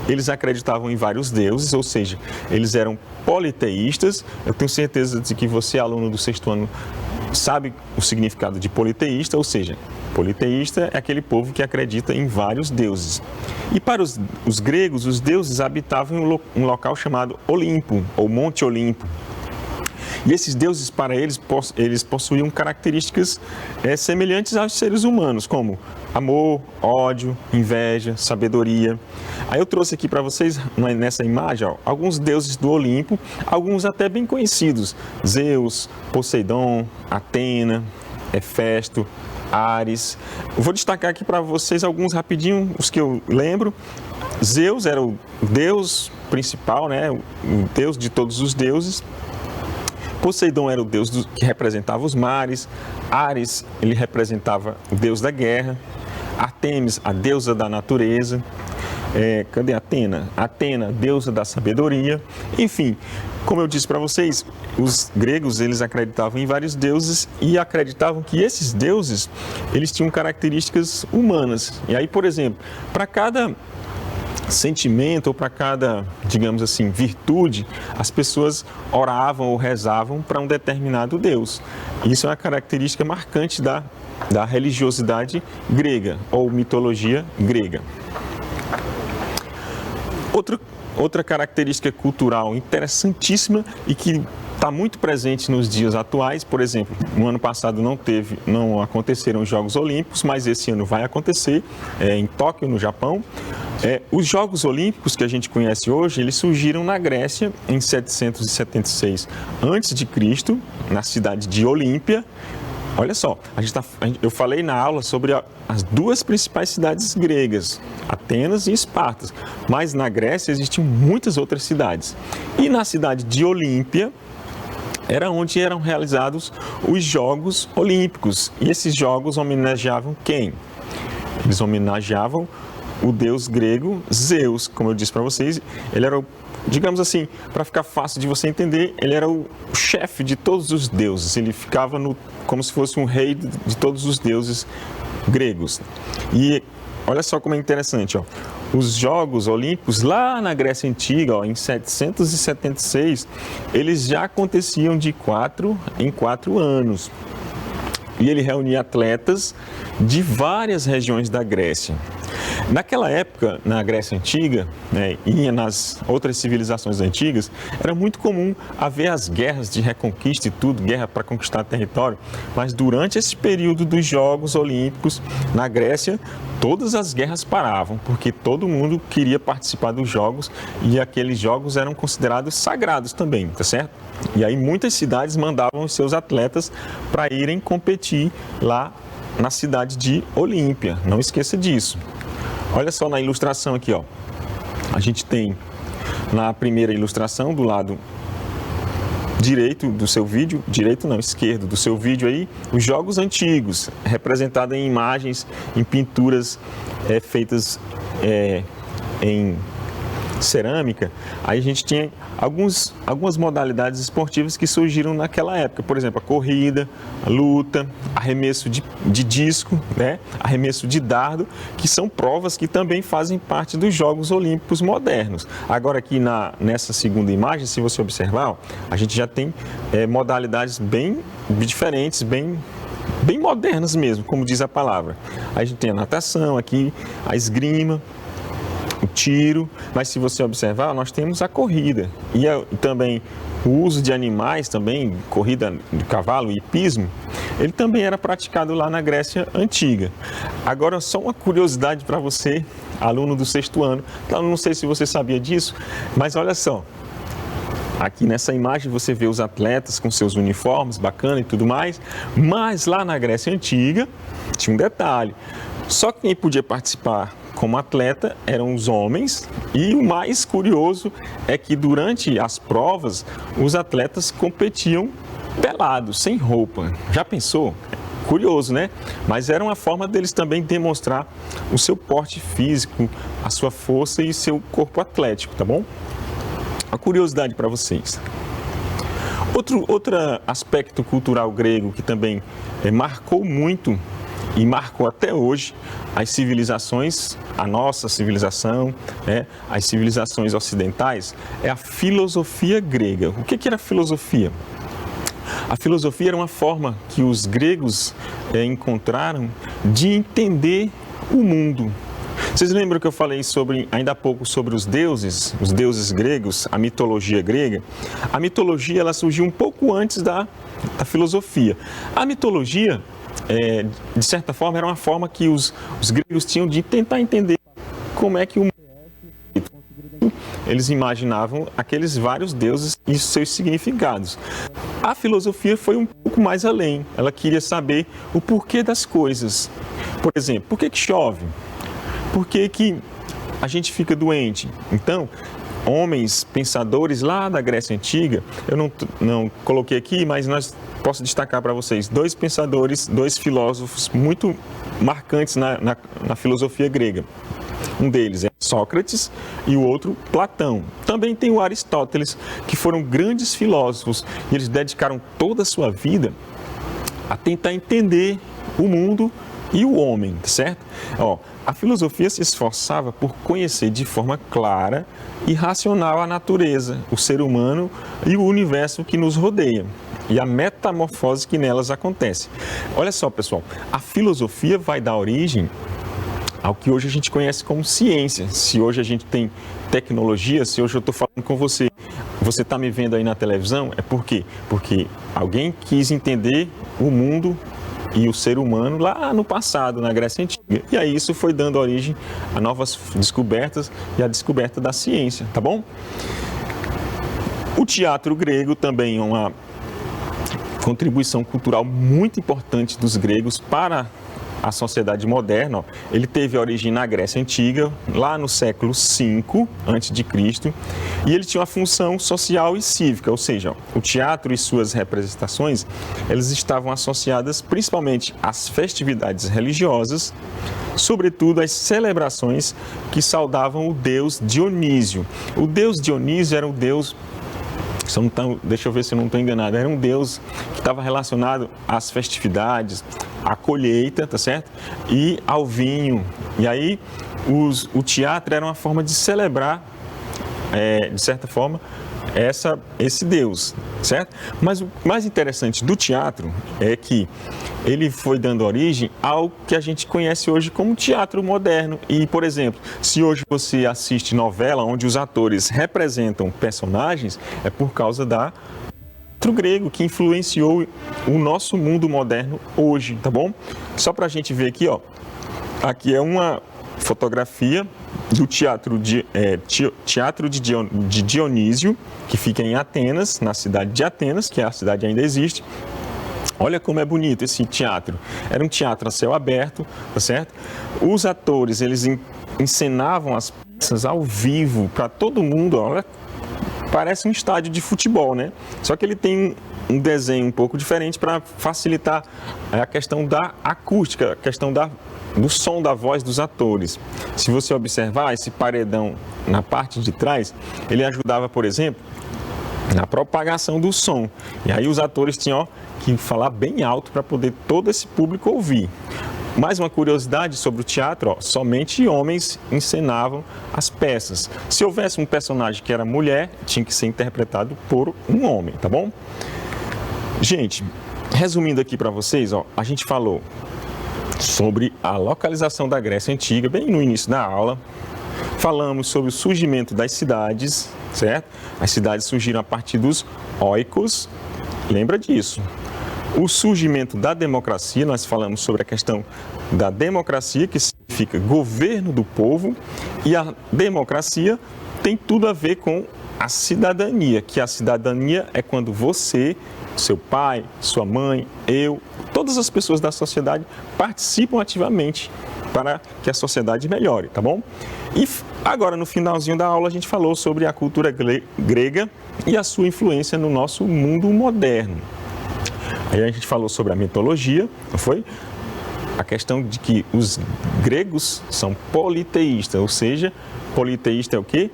eles acreditavam em vários deuses, ou seja, eles eram politeístas. Eu tenho certeza de que você, aluno do 6º ano, sabe o significado de politeísta, ou seja, politeísta é aquele povo que acredita em vários deuses. E para os gregos, os deuses habitavam em um local chamado Olimpo, ou Monte Olimpo. E esses deuses, para eles possuíam características semelhantes aos seres humanos, como amor, ódio, inveja, sabedoria. Aí eu trouxe aqui para vocês, nessa imagem, ó, alguns deuses do Olimpo, alguns até bem conhecidos: Zeus, Poseidon, Atena, Hefesto, Ares. Eu vou destacar aqui para vocês alguns rapidinho, os que eu lembro. Zeus era o deus principal, né? O deus de todos os deuses. Poseidon era o deus que representava os mares, Ares, ele representava o deus da guerra, Ártemis, a deusa da natureza, cadê Atena? Atena, deusa da sabedoria. Enfim, como eu disse para vocês, os gregos, eles acreditavam em vários deuses e acreditavam que esses deuses, eles tinham características humanas. E aí, por exemplo, para cada sentimento ou para cada, digamos assim, virtude, as pessoas oravam ou rezavam para um determinado deus. Isso é uma característica marcante da religiosidade grega ou mitologia grega. Outra característica cultural interessantíssima e que está muito presente nos dias atuais, por exemplo, no ano passado não aconteceram os Jogos Olímpicos, mas esse ano vai acontecer em Tóquio, no Japão. Os Jogos Olímpicos que a gente conhece hoje, eles surgiram na Grécia em 776 a.C., na cidade de Olímpia. Olha só, eu falei na aula sobre as duas principais cidades gregas, Atenas e Esparta, mas na Grécia existiam muitas outras cidades. E na cidade de Olímpia era onde eram realizados os Jogos Olímpicos. E esses jogos homenageavam quem? Eles homenageavam o deus grego Zeus, como eu disse para vocês. Ele era, digamos assim, para ficar fácil de você entender, ele era o chefe de todos os deuses. Ele ficava como se fosse um rei de todos os deuses gregos. E olha só como é interessante, ó. Os Jogos Olímpicos, lá na Grécia Antiga, ó, em 776, eles já aconteciam de 4 em 4 anos. E ele reunia atletas de várias regiões da Grécia. Naquela época, na Grécia Antiga, e nas outras civilizações antigas, era muito comum haver as guerras de reconquista e tudo, guerra para conquistar território. Mas durante esse período dos Jogos Olímpicos, na Grécia, todas as guerras paravam, porque todo mundo queria participar dos Jogos e aqueles Jogos eram considerados sagrados também, tá certo? E aí muitas cidades mandavam os seus atletas para irem competir lá na cidade de Olímpia. Não esqueça disso. Olha só na ilustração aqui, ó. A gente tem na primeira ilustração do lado direito do seu vídeo, esquerdo do seu vídeo aí, os jogos antigos, representados em imagens, em pinturas feitas em cerâmica. Aí a gente tinha algumas modalidades esportivas que surgiram naquela época, por exemplo, a corrida, a luta, arremesso de disco, arremesso de dardo, que são provas que também fazem parte dos Jogos Olímpicos modernos. Agora aqui nessa segunda imagem, se você observar, ó, a gente já tem modalidades bem diferentes, bem modernas mesmo, como diz a palavra. A gente tem a natação aqui, a esgrima, o tiro, mas se você observar, nós temos a corrida e também o uso de animais, também corrida de cavalo e hipismo, ele também era praticado lá na Grécia Antiga. Agora, só uma curiosidade para você, aluno do 6º ano, então, não sei se você sabia disso, mas olha só, aqui nessa imagem você vê os atletas com seus uniformes, bacana e tudo mais, mas lá na Grécia Antiga tinha um detalhe, só quem podia participar como atleta eram os homens e o mais curioso é que durante as provas os atletas competiam pelados, sem roupa. Já pensou? Curioso, né? Mas era uma forma deles também demonstrar o seu porte físico, a sua força e seu corpo atlético, tá bom? Uma curiosidade para vocês. Outro aspecto cultural grego que também marcou muito e marcou até hoje as civilizações, a nossa civilização, as civilizações ocidentais, é a filosofia grega. O que era a filosofia? A filosofia era uma forma que os gregos encontraram de entender o mundo. Vocês lembram que eu falei ainda há pouco sobre os deuses gregos, a mitologia grega? A mitologia ela surgiu um pouco antes da filosofia. A mitologia, de certa forma, era uma forma que os gregos tinham de tentar entender como é que o mundo. Eles imaginavam aqueles vários deuses e seus significados. A filosofia foi um pouco mais além. Ela queria saber o porquê das coisas. Por exemplo, por que chove? Por que a gente fica doente? Então, homens pensadores lá da Grécia Antiga, eu não coloquei aqui, mas posso destacar para vocês dois pensadores, dois filósofos muito marcantes na filosofia grega. Um deles é Sócrates e o outro Platão. Também tem o Aristóteles, que foram grandes filósofos e eles dedicaram toda a sua vida a tentar entender o mundo e o homem, certo? A filosofia se esforçava por conhecer de forma clara e racional a natureza, o ser humano e o universo que nos rodeia e a metamorfose que nelas acontece. Olha só, pessoal, a filosofia vai dar origem ao que hoje a gente conhece como ciência. Se hoje a gente tem tecnologia, se hoje eu estou falando com você, você está me vendo aí na televisão, é por quê? Porque alguém quis entender o mundo e o ser humano lá no passado, na Grécia Antiga. E aí isso foi dando origem a novas descobertas e a descoberta da ciência, tá bom? O teatro grego também é uma contribuição cultural muito importante dos gregos para a sociedade moderna. Ele teve origem na Grécia Antiga, lá no século V a.C., e ele tinha uma função social e cívica, ou seja, o teatro e suas representações, eles estavam associadas principalmente às festividades religiosas, sobretudo às celebrações que saudavam o deus Dionísio. O deus Dionísio era um deus, deixa eu ver se eu não estou enganado, era um deus que estava relacionado às festividades, à colheita, tá certo? E ao vinho. E aí o teatro era uma forma de celebrar, de certa forma, esse deus, certo? Mas o mais interessante do teatro é que ele foi dando origem ao que a gente conhece hoje como teatro moderno. E, por exemplo, se hoje você assiste novela onde os atores representam personagens, é por causa da teatro grego, que influenciou o nosso mundo moderno hoje, tá bom? Só para a gente ver aqui, aqui é uma fotografia do teatro de Dionísio, que fica em Atenas, na cidade de Atenas, que a cidade ainda existe. Olha como é bonito esse teatro. Era um teatro a céu aberto, tá certo? Os atores, eles encenavam as peças ao vivo para todo mundo. Olha, parece um estádio de futebol, né? Só que ele tem um desenho um pouco diferente para facilitar a questão da acústica, a questão do som da voz dos atores. Se você observar esse paredão na parte de trás, ele ajudava, por exemplo, na propagação do som. E aí os atores tinham que falar bem alto para poder todo esse público ouvir. Mais uma curiosidade sobre o teatro, somente homens encenavam as peças. Se houvesse um personagem que era mulher, tinha que ser interpretado por um homem, tá bom? Gente, resumindo aqui para vocês, a gente falou sobre a localização da Grécia Antiga, bem no início da aula. Falamos sobre o surgimento das cidades, certo? As cidades surgiram a partir dos oikos, lembra disso. O surgimento da democracia, nós falamos sobre a questão da democracia, que significa governo do povo, e a democracia tem tudo a ver com a cidadania, que a cidadania é quando você, seu pai, sua mãe, eu, todas as pessoas da sociedade participam ativamente para que a sociedade melhore, tá bom? E agora, no finalzinho da aula, a gente falou sobre a cultura grega e a sua influência no nosso mundo moderno. Aí a gente falou sobre a mitologia, não foi? A questão de que os gregos são politeístas, ou seja, politeísta é o quê?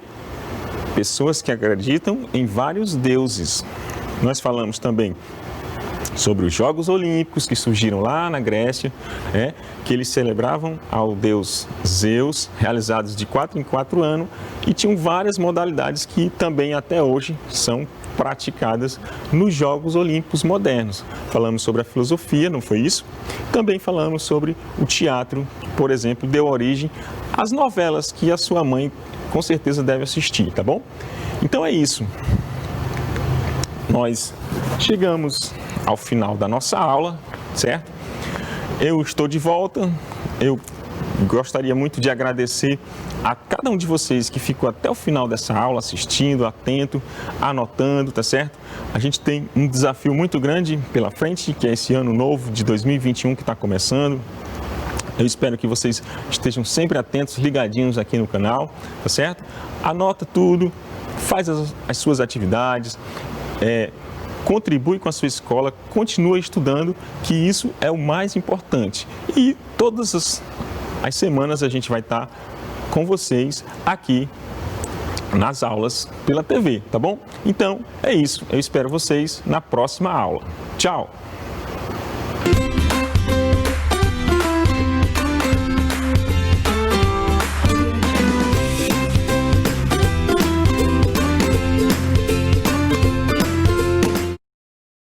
Pessoas que acreditam em vários deuses. Nós falamos também sobre os Jogos Olímpicos que surgiram lá na Grécia, que eles celebravam ao deus Zeus, realizados de 4 em 4 anos, e tinham várias modalidades que também até hoje são praticadas nos Jogos Olímpicos modernos. Falamos sobre a filosofia, não foi isso? Também falamos sobre o teatro, que, por exemplo, deu origem às novelas que a sua mãe com certeza deve assistir, tá bom? Então é isso. Nós chegamos ao final da nossa aula, certo? Eu estou de volta. Eu gostaria muito de agradecer a cada um de vocês que ficou até o final dessa aula assistindo, atento, anotando, tá certo? A gente tem um desafio muito grande pela frente, que é esse ano novo de 2021 que está começando. Eu espero que vocês estejam sempre atentos, ligadinhos aqui no canal, tá certo? Anota tudo, faz as suas atividades, contribui com a sua escola, continua estudando, que isso é o mais importante. E todas as semanas a gente vai estar com vocês aqui nas aulas pela TV, tá bom? Então, é isso. Eu espero vocês na próxima aula. Tchau!